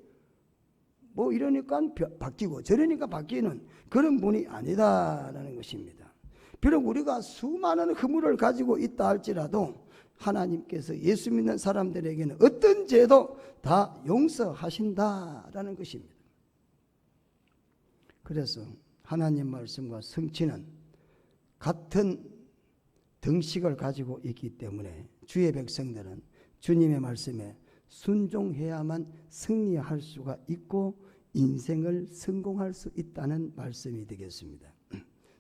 뭐 이러니까 바뀌고 저러니까 바뀌는 그런 분이 아니다라는 것입니다. 비록 우리가 수많은 허물을 가지고 있다 할지라도 하나님께서 예수 믿는 사람들에게는 어떤 죄도 다 용서하신다라는 것입니다. 그래서 하나님 말씀과 성취는 같은 등식을 가지고 있기 때문에 주의 백성들은 주님의 말씀에 순종해야만 승리할 수가 있고 인생을 성공할 수 있다는 말씀이 되겠습니다.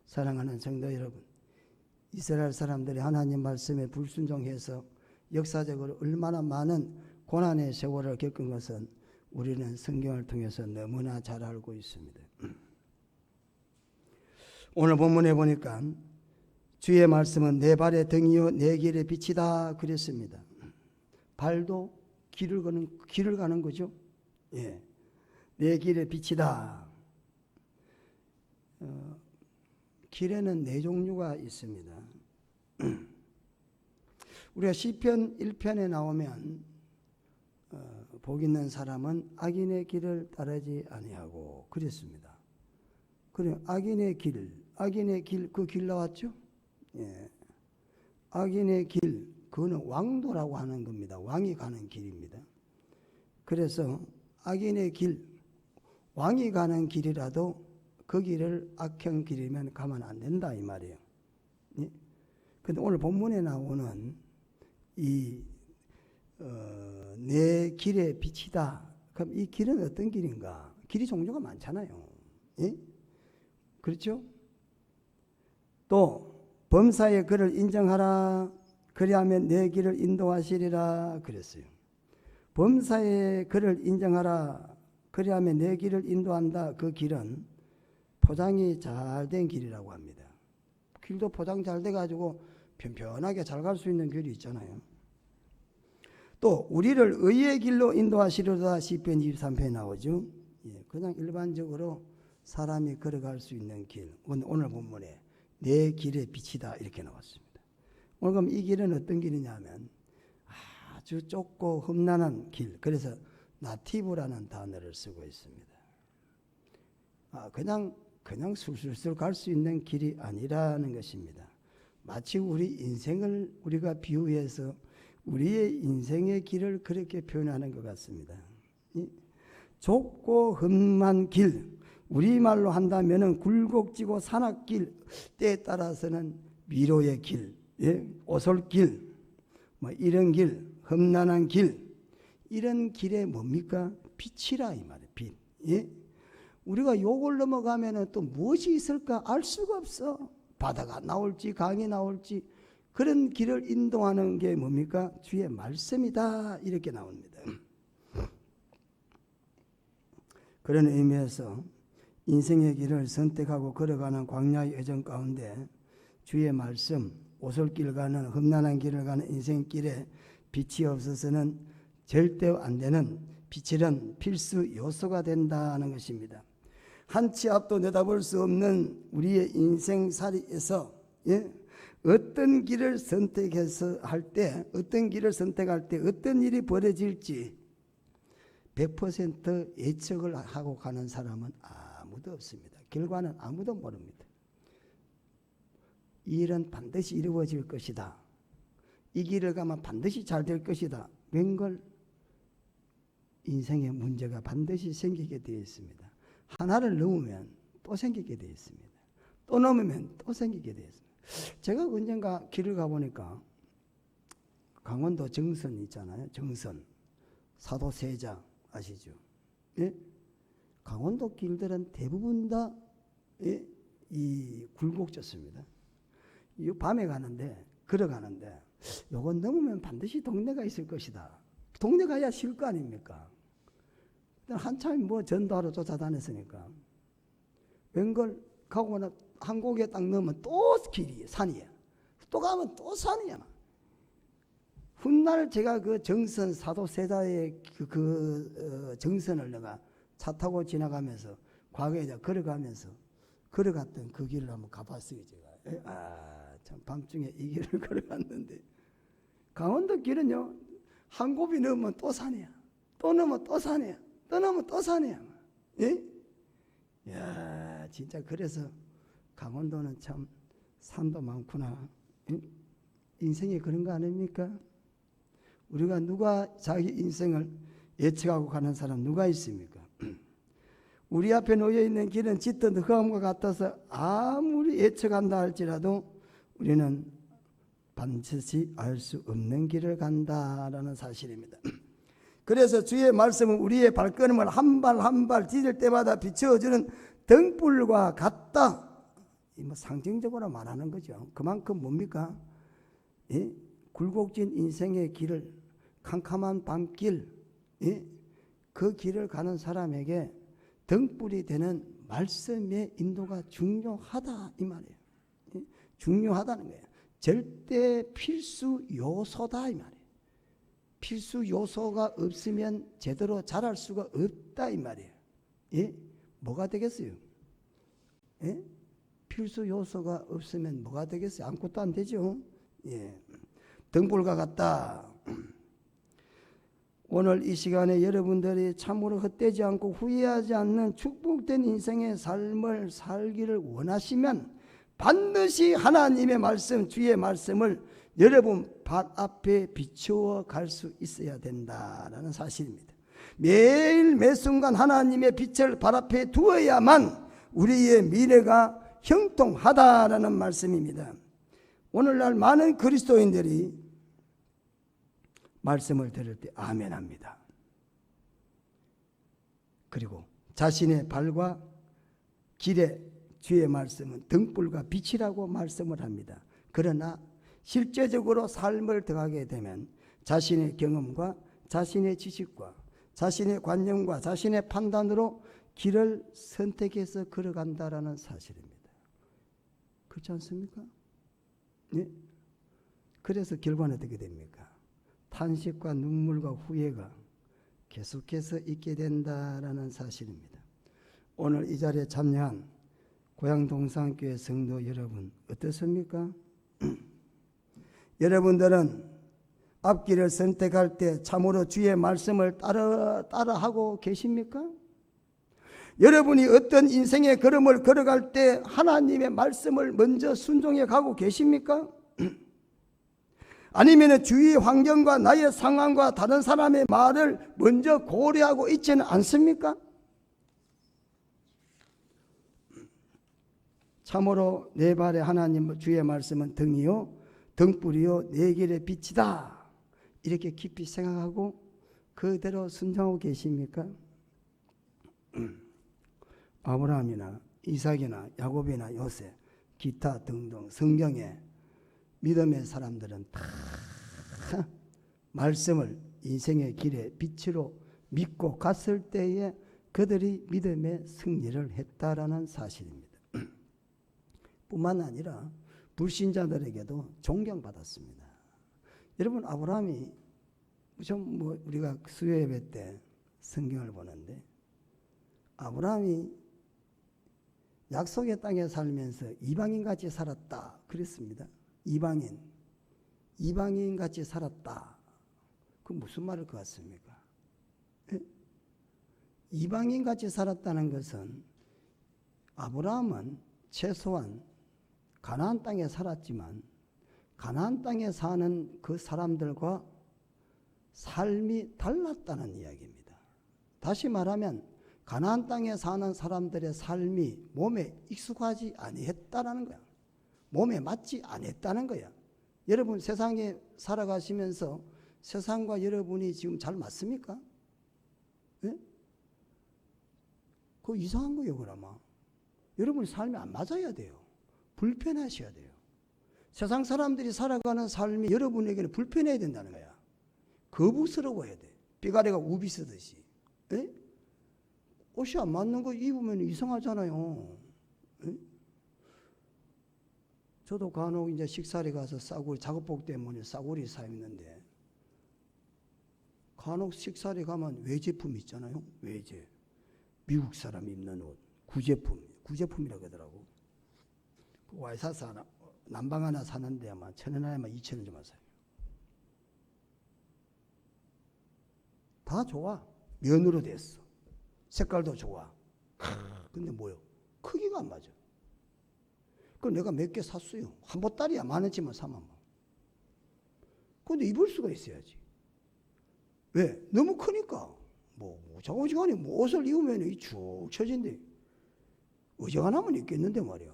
사랑하는 성도 여러분, 이스라엘 사람들이 하나님 말씀에 불순종해서 역사적으로 얼마나 많은 고난의 세월을 겪은 것은 우리는 성경을 통해서 너무나 잘 알고 있습니다. 오늘 본문에 보니까 주의 말씀은 내 발의 등이요 내 길의 빛이다 그랬습니다. 발도 길을 가는 거죠. 예, 내 길의 빛이다. 길에는 네 종류가 있습니다. 우리가 시편 1편에 나오면 복 있는 사람은 악인의 길을 따르지 아니하고 그랬습니다. 그래 악인의 길 그 길 나왔죠? 예. 악인의 길 그거는 왕도라고 하는 겁니다. 왕이 가는 길입니다. 그래서 악인의 길 왕이 가는 길이라도 그 길을 악형 길이면 가면 안 된다 이 말이에요. 예? 근데 오늘 본문에 나오는 내 길의 빛이다. 그럼 이 길은 어떤 길인가? 길이 종류가 많잖아요. 예? 그렇죠? 또 범사의 그를 인정하라. 그리하면 내 길을 인도하시리라 그랬어요. 범사의 그를 인정하라. 그리하면 내 길을 인도한다. 그 길은 포장이 잘 된 길이라고 합니다. 길도 포장 잘 돼가지고 편편하게 잘 갈 수 있는 길이 있잖아요. 또 우리를 의의 길로 인도하시리로다 시편 23편에 나오죠. 예, 그냥 일반적으로 사람이 걸어갈 수 있는 길. 오늘 본문에 내 길의 빛이다 이렇게 나왔습니다. 오늘 그럼 이 길은 어떤 길이냐면 아주 좁고 험난한 길. 그래서 나티브라는 단어를 쓰고 있습니다. 그냥 술술술 갈 수 있는 길이 아니라는 것입니다. 마치 우리 인생을 우리가 비유해서 우리의 인생의 길을 그렇게 표현하는 것 같습니다. 좁고 험한 길, 우리말로 한다면 굴곡지고 산악길, 때에 따라서는 미로의 길, 예? 오솔길, 뭐 이런 길, 험난한 길, 이런 길에 뭡니까? 빛이라 이 말이에요. 빛. 예? 우리가 요걸 넘어가면 또 무엇이 있을까 알 수가 없어. 바다가 나올지 강이 나올지 그런 길을 인도하는 게 뭡니까? 주의 말씀이다 이렇게 나옵니다. 그런 의미에서 인생의 길을 선택하고 걸어가는 광야의 여정 가운데 주의 말씀, 오솔길 가는 험난한 길을 가는 인생길에 빛이 없어서는 절대 안 되는 빛이란 필수 요소가 된다는 것입니다. 한 치 앞도 내다볼 수 없는 우리의 인생살이에서 어떤 길을 선택할 때 어떤 일이 벌어질지 100% 예측을 하고 가는 사람은 아무도 없습니다. 결과는 아무도 모릅니다. 이 일은 반드시 이루어질 것이다. 이 길을 가면 반드시 잘 될 것이다. 웬걸 인생의 문제가 반드시 생기게 되어 있습니다. 하나를 넘으면 또 생기게 되어 있습니다. 또 넘으면 또 생기게 되어 있습니다. 제가 언젠가 길을 가보니까 강원도 정선 있잖아요. 정선 사도세자 아시죠? 예? 강원도 길들은 대부분 다 이 굴곡졌습니다. 이 밤에 가는데 걸어가는데 요건 넘으면 반드시 동네가 있을 것이다. 동네 가야 쉴 거 아닙니까? 한참 뭐 전도하러 쫓아다녔으니까 웬걸 가고 한 곡에 딱 넣으면 또 길이 산이야. 또 가면 또 산이야. 훗날 제가 그 정선 사도세자의 정선을 내가 차 타고 지나가면서 과거에 내가 걸어갔던 그 길을 한번 가봤어요. 제가 참 밤중에 이 길을 걸어갔는데 강원도 길은요 한 곱이 넘으면 또 산이야. 또 넘으면 또 산이야. 또 넘으면 또 산이야. 예? 야 진짜 그래서 강원도는 참 산도 많구나. 예? 인생이 그런 거 아닙니까? 우리가 누가 자기 인생을 예측하고 가는 사람 누가 있습니까? 우리 앞에 놓여 있는 길은 짙은 흑암과 같아서 아무리 예측한다 할지라도 우리는 반드시 알 수 없는 길을 간다라는 사실입니다. 그래서 주의 말씀은 우리의 발걸음을 한 발 한 발 디딜 때마다 비춰주는 등불과 같다. 뭐 상징적으로 말하는 거죠. 그만큼 뭡니까? 예? 굴곡진 인생의 길을 캄캄한 밤길 그 길을 가는 사람에게 등불이 되는 말씀의 인도가 중요하다 이 말이에요. 중요하다는 거예요. 절대 필수 요소다 이 말이에요. 필수 요소가 없으면 제대로 자랄 수가 없다 이 말이에요. 예? 뭐가 되겠어요? 예? 필수 요소가 없으면 뭐가 되겠어요? 아무것도 안 되죠. 예. 등불과 같다. 오늘 이 시간에 여러분들이 참으로 헛되지 않고 후회하지 않는 축복된 인생의 삶을 살기를 원하시면 반드시 하나님의 말씀, 주의 말씀을 여러분 발 앞에 비추어 갈 수 있어야 된다라는 사실입니다. 매일 매순간 하나님의 빛을 발 앞에 두어야만 우리의 미래가 형통하다라는 말씀입니다. 오늘날 많은 그리스도인들이 말씀을 들을 때 아멘합니다. 그리고 자신의 발과 길에 주의 말씀은 등불과 빛이라고 말씀을 합니다. 그러나 실제적으로 삶을 더하게 되면 자신의 경험과 자신의 지식과 자신의 관념과 자신의 판단으로 길을 선택해서 걸어간다라는 사실입니다. 그렇지 않습니까? 네? 그래서 결과는 어떻게 됩니까? 탄식과 눈물과 후회가 계속해서 있게 된다라는 사실입니다. 오늘 이 자리에 참여한 고향동산교회 성도 여러분 어떻습니까? 여러분들은 앞길을 선택할 때 참으로 주의 말씀을 따라하고 계십니까? 여러분이 어떤 인생의 걸음을 걸어갈 때 하나님의 말씀을 먼저 순종해 가고 계십니까? 아니면 주위 환경과 나의 상황과 다른 사람의 말을 먼저 고려하고 있지는 않습니까? 참으로 내 발에 하나님 주의 말씀은 등이요 등불이요 내 길의 빛이다. 이렇게 깊이 생각하고 그대로 순종하고 계십니까? 아브라함이나 이삭이나 야곱이나 요셉 기타 등등 성경에 믿음의 사람들은 다 말씀을 인생의 길의 빛으로 믿고 갔을 때에 그들이 믿음의 승리를 했다라는 사실입니다. 뿐만 아니라 불신자들에게도 존경받았습니다. 여러분, 아브라함이 우리가 수요 예배 때 성경을 보는데 아브라함이 약속의 땅에 살면서 이방인같이 살았다 그랬습니다. 이방인같이 살았다. 그 무슨 말일 것 같습니까? 이방인같이 살았다는 것은 아브라함은 최소한 가나안 땅에 살았지만 가나안 땅에 사는 그 사람들과 삶이 달랐다는 이야기입니다. 다시 말하면 가나안 땅에 사는 사람들의 삶이 몸에 익숙하지 아니했다라는 거야. 몸에 맞지 않았다는 거야. 여러분 세상에 살아가시면서 세상과 여러분이 지금 잘 맞습니까? 네? 그거 이상한 거예요, 그러면. 여러분 삶이 안 맞아야 돼요. 불편하셔야 돼요. 세상 사람들이 살아가는 삶이 여러분에게는 불편해야 된다는 거야. 거부스러워야 돼. 삐가리가 우비 쓰듯이. 네? 옷이 안 맞는 거 입으면 이상하잖아요. 네? 저도 간혹 이제 식사리 가서 싸구리, 작업복 때문에 싸구리 사 입는데 간혹 식사리 가면 외제품 있잖아요. 외제. 미국 사람 입는 옷. 구제품이라고 하더라고. 그 와이사스 하나, 난방 하나 사는데 아마 1,000원에만 2,000원 좀 사요. 다 좋아. 면으로 됐어. 색깔도 좋아. 근데 뭐요? 크기가 안 맞아. 그 내가 몇 개 샀어요. 한 보따리야. 10,000원치만 사면 뭐. 근데 입을 수가 있어야지. 왜? 너무 크니까. 자고지간에 옷을 입으면 축 처진데 어지간하면 입겠는데 말이야.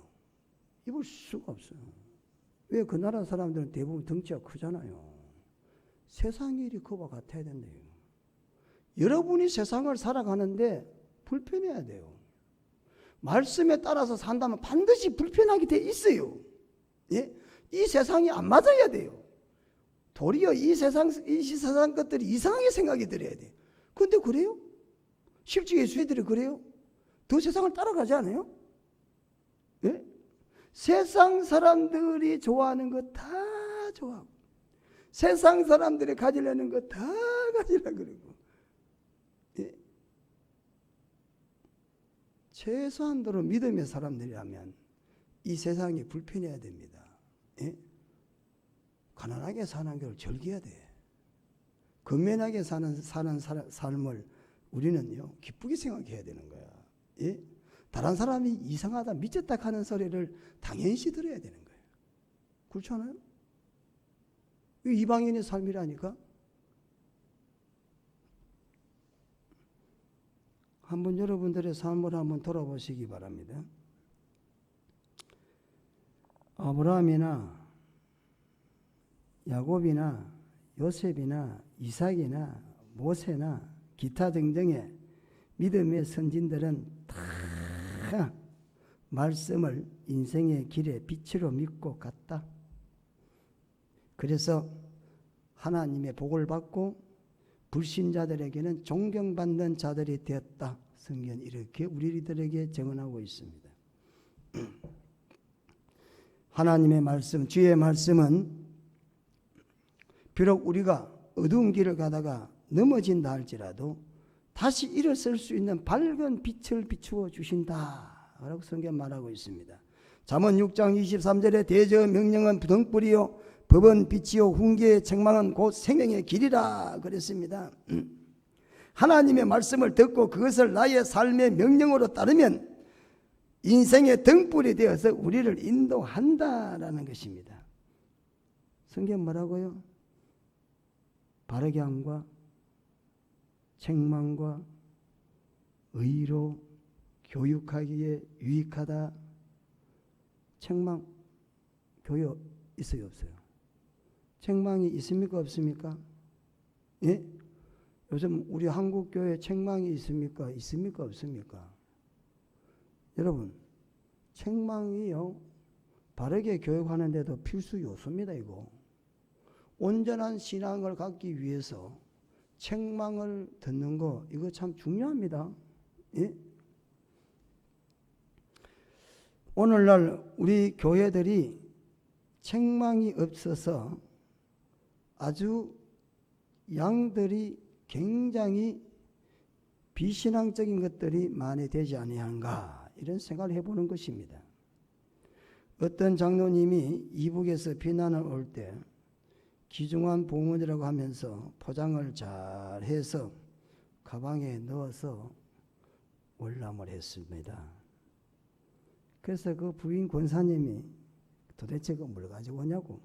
입을 수가 없어요. 왜? 그 나라 사람들은 대부분 덩치가 크잖아요. 세상 일이 그와 같아야 된대요. 여러분이 세상을 살아가는데 불편해야 돼요. 말씀에 따라서 산다면 반드시 불편하게 돼 있어요. 예? 이 세상이 안 맞아야 돼요. 도리어 이 세상 것들이 이상하게 생각이 들어야 돼요. 근데 그래요? 실제 예수들이 그래요? 더 세상을 따라가지 않아요? 예? 세상 사람들이 좋아하는 거 다 좋아하고 세상 사람들이 가지려는 거 다 가지려고 그러고 예? 최소한도로 믿음의 사람들이라면 이 세상이 불편해야 됩니다. 예? 가난하게 사는 걸 즐겨야 돼. 건면하게 사는 삶을 우리는요 기쁘게 생각해야 되는 거야. 예? 다른 사람이 이상하다 미쳤다 하는 소리를 당연시 들어야 되는 거예요. 그렇지 않아요? 이방인의 삶이라니까. 한번 여러분들의 삶을 한번 돌아보시기 바랍니다. 아브라함이나 야곱이나 요셉이나 이삭이나 모세나 기타 등등의 믿음의 선진들은 다 말씀을 인생의 길의 빛으로 믿고 갔다. 그래서 하나님의 복을 받고 불신자들에게는 존경받는 자들이 되었다. 성경은 이렇게 우리들에게 증언하고 있습니다. 하나님의 말씀, 주의 말씀은 비록 우리가 어두운 길을 가다가 넘어진다 할지라도 다시 일어설 수 있는 밝은 빛을 비추어 주신다 라고 성경 말하고 있습니다. 잠언 6장 23절에 대저 명령은 등불이요 법은 빛이요 훈계의 책망은 곧 생명의 길이라 그랬습니다. 하나님의 말씀을 듣고 그것을 나의 삶의 명령으로 따르면 인생의 등불이 되어서 우리를 인도한다라는 것입니다. 성경 뭐라고요? 바르게 함과 책망과 의로 교육하기에 유익하다. 책망, 교육 있어요, 없어요? 책망이 있습니까, 없습니까? 예? 요즘 우리 한국 교회 책망이 있습니까? 있습니까, 없습니까? 여러분, 책망이요 바르게 교육하는데도 필수 요소입니다. 이거 온전한 신앙을 갖기 위해서 책망을 듣는 거 이거 참 중요합니다. 예? 오늘날 우리 교회들이 책망이 없어서 아주 양들이 굉장히 비신앙적인 것들이 많이 되지 아니한가 이런 생각을 해보는 것입니다. 어떤 장로님이 이북에서 비난을 올 때 귀중한 보물이라고 하면서 포장을 잘 해서 가방에 넣어서 월남을 했습니다. 그래서 그 부인 권사님이 도대체 그 뭘 가지고 오냐고.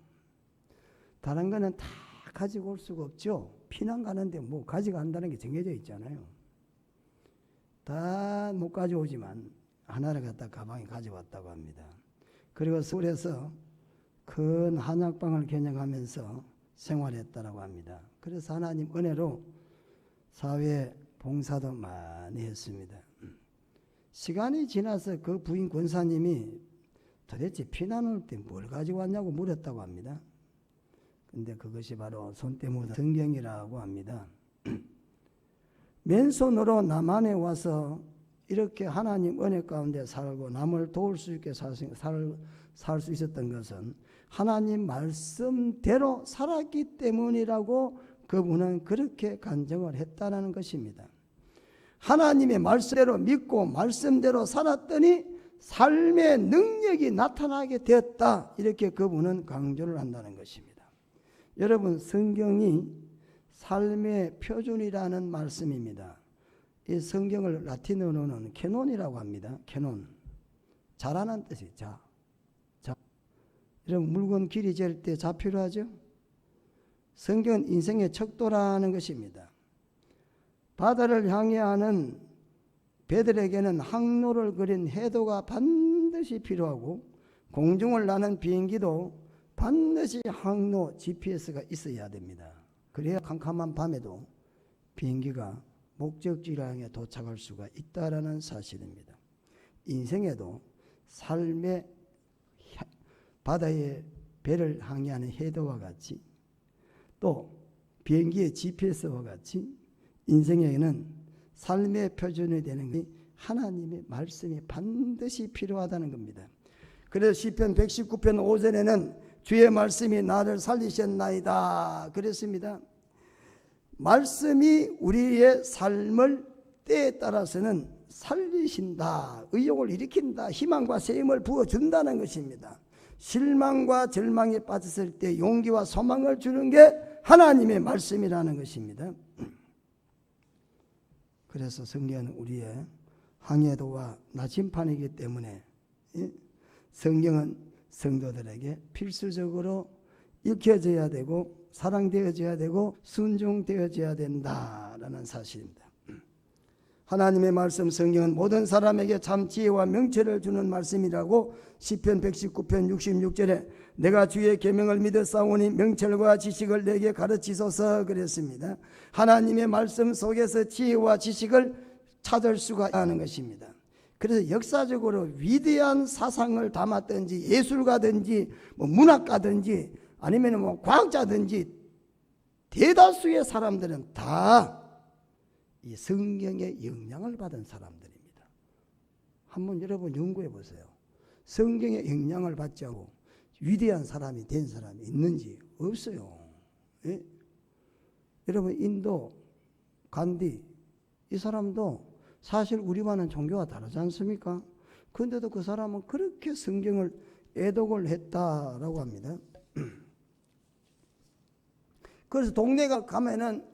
다른 거는 다 가지고 올 수가 없죠. 피난 가는데 뭐 가져간다는 게 정해져 있잖아요. 다 못 가져오지만 하나를 갖다 가방에 가져왔다고 합니다. 그리고 서울에서 큰 한약방을 개념하면서 생활했다라고 합니다. 그래서 하나님 은혜로 사회 봉사도 많이 했습니다. 시간이 지나서 그 부인 권사님이 도대체 피난 올 때 뭘 가지고 왔냐고 물었다고 합니다. 근데 그것이 바로 손때 묻은 성경이라고 합니다. 맨손으로 남한에 와서 이렇게 하나님 은혜 가운데 살고 남을 도울 수 있게 살 수 있었던 것은 하나님 말씀대로 살았기 때문이라고 그분은 그렇게 간증을 했다는 것입니다. 하나님의 말씀대로 믿고 말씀대로 살았더니 삶의 능력이 나타나게 되었다. 이렇게 그분은 강조를 한다는 것입니다. 여러분, 성경이 삶의 표준이라는 말씀입니다. 이 성경을 라틴어로는 캐논이라고 합니다. 캐논. 자라는 뜻이 자. 여러분, 물건 길이 잴 때 자 필요하죠? 성경은 인생의 척도라는 것입니다. 바다를 향해 하는 배들에게는 항로를 그린 해도가 반드시 필요하고 공중을 나는 비행기도 반드시 항로 GPS가 있어야 됩니다. 그래야 캄캄한 밤에도 비행기가 목적지를 향해 도착할 수가 있다라는 사실입니다. 인생에도 삶의 바다의 배를 항해하는 해도와 같이 또 비행기의 GPS와 같이 인생에는 삶의 표준이 되는 게 하나님의 말씀이 반드시 필요하다는 겁니다. 그래서 시편 119편 5절에는 주의 말씀이 나를 살리셨나이다 그랬습니다. 말씀이 우리의 삶을 때에 따라서는 살리신다, 의욕을 일으킨다, 희망과 세임을 부어준다는 것입니다. 실망과 절망에 빠졌을 때 용기와 소망을 주는 게 하나님의 말씀이라는 것입니다. 그래서 성경은 우리의 항해도와 나침판이기 때문에 성경은 성도들에게 필수적으로 읽혀져야 되고 사랑되어져야 되고 순종되어져야 된다라는 사실입니다. 하나님의 말씀 성경은 모든 사람에게 참 지혜와 명철을 주는 말씀이라고 시편 119편 66절에 내가 주의 계명을 믿었사오니 명철과 지식을 내게 가르치소서 그랬습니다. 하나님의 말씀 속에서 지혜와 지식을 찾을 수가 있는 것입니다. 그래서 역사적으로 위대한 사상을 담았든지 예술가든지 문학가든지 아니면 과학자든지 대다수의 사람들은 다 이 성경의 영향을 받은 사람들입니다. 한번 여러분 연구해 보세요. 성경의 영향을 받지 않고 위대한 사람이 된 사람이 있는지 없어요. 예? 여러분 인도 간디 이 사람도 사실 우리와는 종교가 다르지 않습니까? 그런데도 그 사람은 그렇게 성경을 애독을 했다라고 합니다. 그래서 동네가 가면은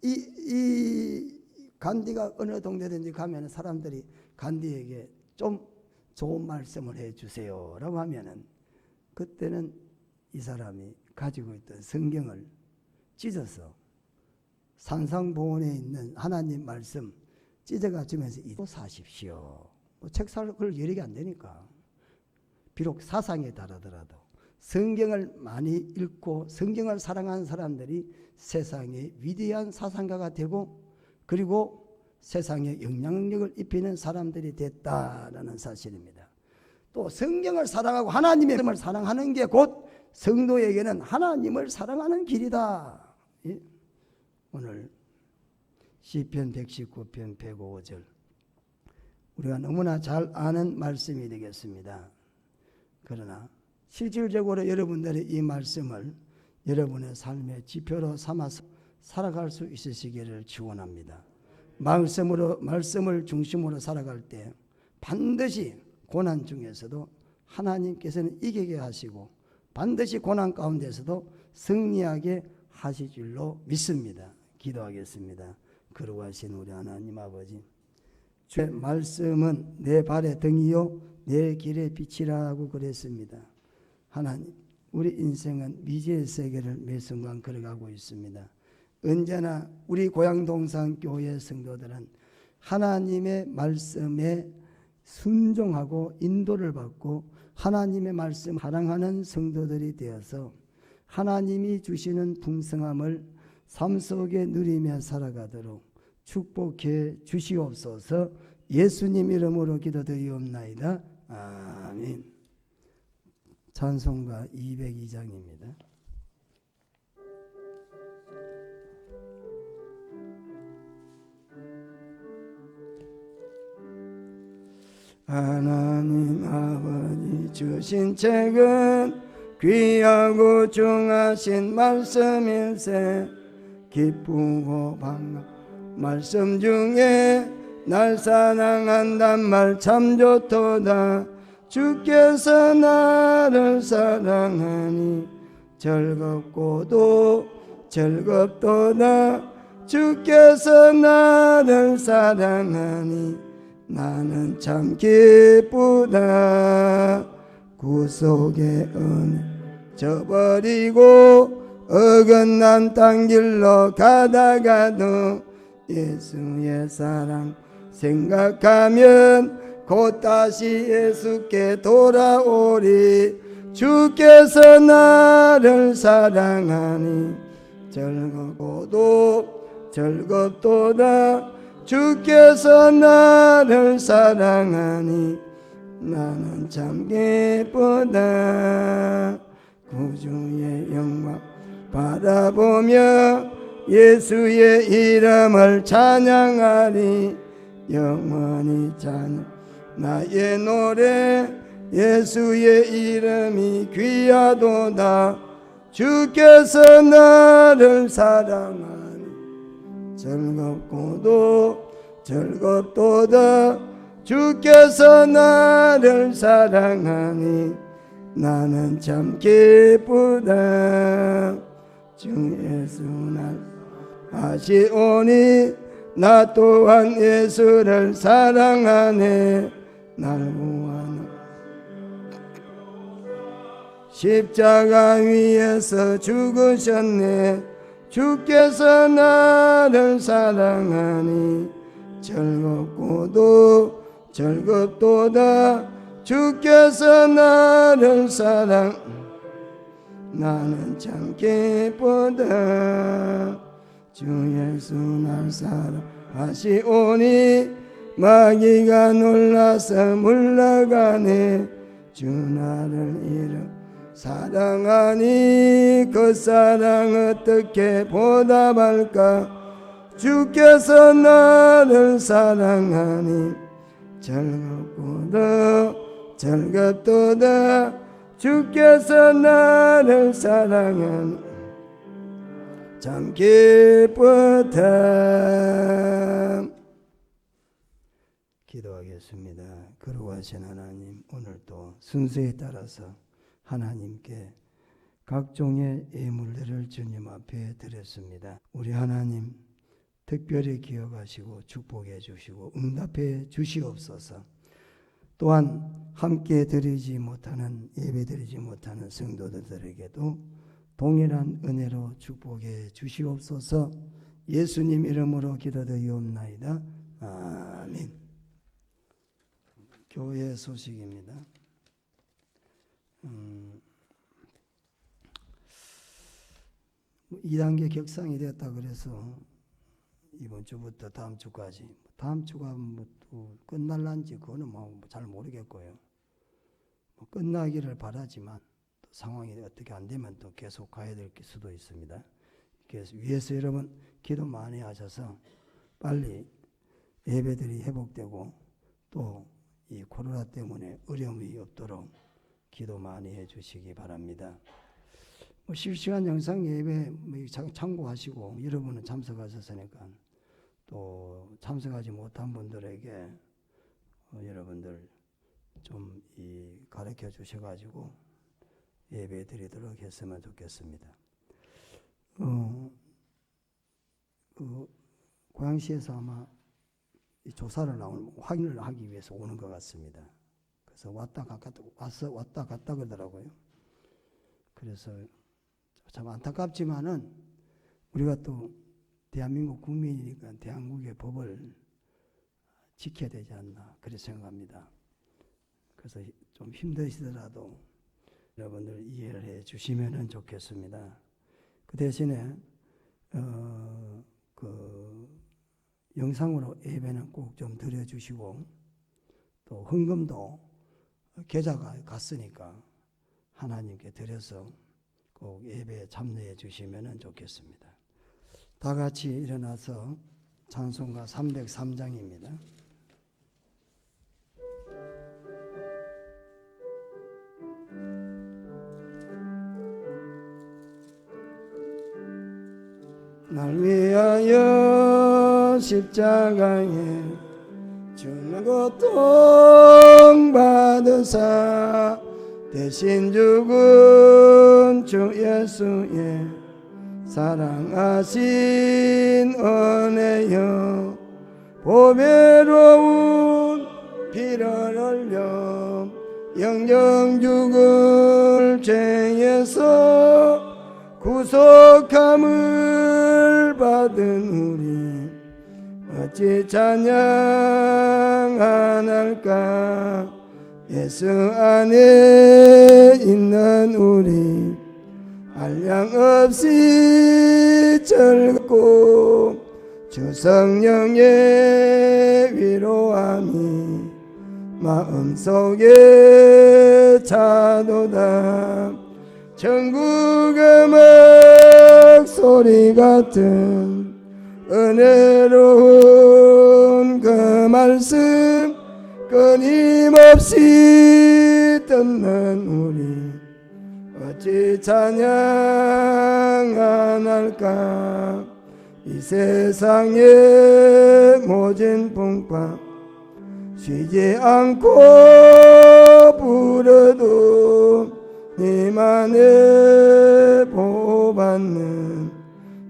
이 간디가 어느 동네든지 가면은 사람들이 간디에게 좀 좋은 말씀을 해주세요 라고 하면은 그때는 이 사람이 가지고 있던 성경을 찢어서 산상보원에 있는 하나님 말씀 찢어가지면서 이거 사십시오. 책 살 걸 여력이 안 되니까. 비록 사상에 다르더라도 성경을 많이 읽고 성경을 사랑하는 사람들이 세상의 위대한 사상가가 되고 그리고 세상에 영향력을 입히는 사람들이 됐다라는 사실입니다. 또 성경을 사랑하고 하나님의 말씀을 사랑하는 게 곧 성도에게는 하나님을 사랑하는 길이다. 예? 오늘 시편 119편 105절 우리가 너무나 잘 아는 말씀이 되겠습니다. 그러나 실질적으로 여러분들이 이 말씀을 여러분의 삶의 지표로 삼아서 살아갈 수 있으시기를 축원합니다. 말씀을 중심으로 살아갈 때 반드시 고난 중에서도 하나님께서는 이기게 하시고 반드시 고난 가운데서도 승리하게 하실 줄로 믿습니다. 기도하겠습니다. 거룩하신 우리 하나님 아버지, 주의 말씀은 내 발의 등이요 내 길의 빛이라고 그랬습니다. 하나님, 우리 인생은 미지의 세계를 매 순간 걸어가고 있습니다. 언제나 우리 고향동산 교회 성도들은 하나님의 말씀에 순종하고 인도를 받고 하나님의 말씀 사랑하는 성도들이 되어서 하나님이 주시는 풍성함을 삶 속에 누리며 살아가도록 축복해 주시옵소서. 예수님 이름으로 기도드리옵나이다. 아멘. 찬송가 202장입니다. 하나님 아버지 주신 책은 귀하고 중하신 말씀일세. 기쁘고 반가운 말씀 중에 날 사랑한단 말 참 좋도다. 주께서 나를 사랑하니 즐겁고도 즐겁도다. 주께서 나를 사랑하니 나는 참 기쁘다. 구속의 은혜 저버리고 어긋난 땅 길로 가다가도 예수의 사랑 생각하면 곧 다시 예수께 돌아오리. 주께서 나를 사랑하니 즐겁고도 즐겁도다. 주께서 나를 사랑하니 나는 참 기쁘다. 구주의 영광 바라보며 예수의 이름을 찬양하리. 영원히 찬양 나의 노래 예수의 이름이 귀하도다. 주께서 나를 사랑하니 즐겁고도 즐겁도다. 주께서 나를 사랑하니 나는 참 기쁘다. 주 예수 날 하시오니 나 또한 예수를 사랑하네. 날 구하는 십자가 위에서 죽으셨네. 주께서 나를 사랑하니 즐겁고도 즐겁도다. 주께서 나를 사랑 나는 참 기쁘다. 주 예수 날 사랑하시오니 마귀가 놀라서 물러가네. 주 나를 이름 사랑하니 그 사랑 어떻게 보답할까. 주께서 나를 사랑하니 즐겁고도 즐겁도다. 주께서 나를 사랑하니 참 기쁘다. 기도하겠습니다. 거룩하신 하나님, 오늘도 순서에 따라서 하나님께 각종의 예물들을 주님 앞에 드렸습니다. 우리 하나님 특별히 기억하시고 축복해 주시고 응답해 주시옵소서. 또한 함께 드리지 못하는 예배 드리지 못하는 성도들에게도 동일한 은혜로 축복해 주시옵소서. 예수님 이름으로 기도드리옵나이다. 아멘. 교회 소식입니다. 2단계 격상이 되었다 그래서 이번 주부터 다음 주까지, 다음 주가 뭐 또 끝날란지 그거는 뭐 잘 모르겠고요. 뭐 끝나기를 바라지만 또 상황이 어떻게 안 되면 또 계속 가야 될 수도 있습니다. 그래서 위에서 여러분 기도 많이 하셔서 빨리 예배들이 회복되고 또 이 코로나 때문에 어려움이 없도록 기도 많이 해주시기 바랍니다. 실시간 영상 예배 참고하시고 여러분은 참석하셨으니까 또 참석하지 못한 분들에게 여러분들 좀 가르쳐 주셔가지고 예배 드리도록 했으면 좋겠습니다. 고양시에서 아마 조사를 확인을 하기 위해서 오는 것 같습니다. 그래서 왔다 갔다 그러더라고요. 그래서 참 안타깝지만은 우리가 또 대한민국 국민이니까 대한민국의 법을 지켜야 되지 않나 그렇게 생각합니다. 그래서 좀 힘드시더라도 여러분들 이해를 해 주시면 좋겠습니다. 그 대신에 영상으로 예배는 꼭 좀 드려주시고 또 헌금도 계좌가 갔으니까 하나님께 드려서 꼭 예배에 참여해 주시면 좋겠습니다. 다 같이 일어나서 찬송가 303장입니다. 날 위하여 십자가에 주는 고통 받으사 대신 죽은 주 예수의 사랑하신 은혜여 보배로운 피를 흘려 영영 죽을 죄에서 구속함을 받은 우리 어찌 찬양 안 할까. 예수 안에 있는 우리 한량없이 즐겁고 주 성령의 위로함이 마음속에 차도다. 천국의 목소리 같은 은혜로운 그 말씀 끊임없이 듣는 우리 어찌 찬양 안 할까. 이 세상의 모진 풍파 쉬지 않고 부르도 니만의 보호받는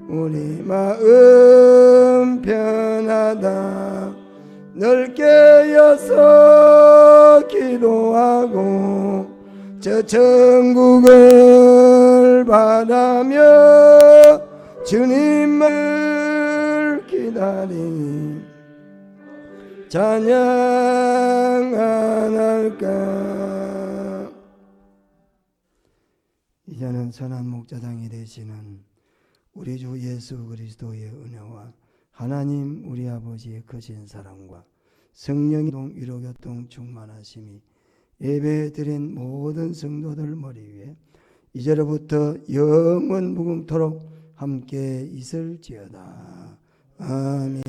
우리 마음 편하다. 늘 깨어서 기도하고 저 천국을 바라며 주님을 기다리니 찬양 안 할까. 이제는 선한 목자장이 되시는 우리 주 예수 그리스도의 은혜와 하나님 우리 아버지의 크신 사랑과 성령의 위로교통 충만하심이 예배드린 모든 성도들 머리 위에 이제로부터 영원 무궁토록 함께 있을지어다. 아멘.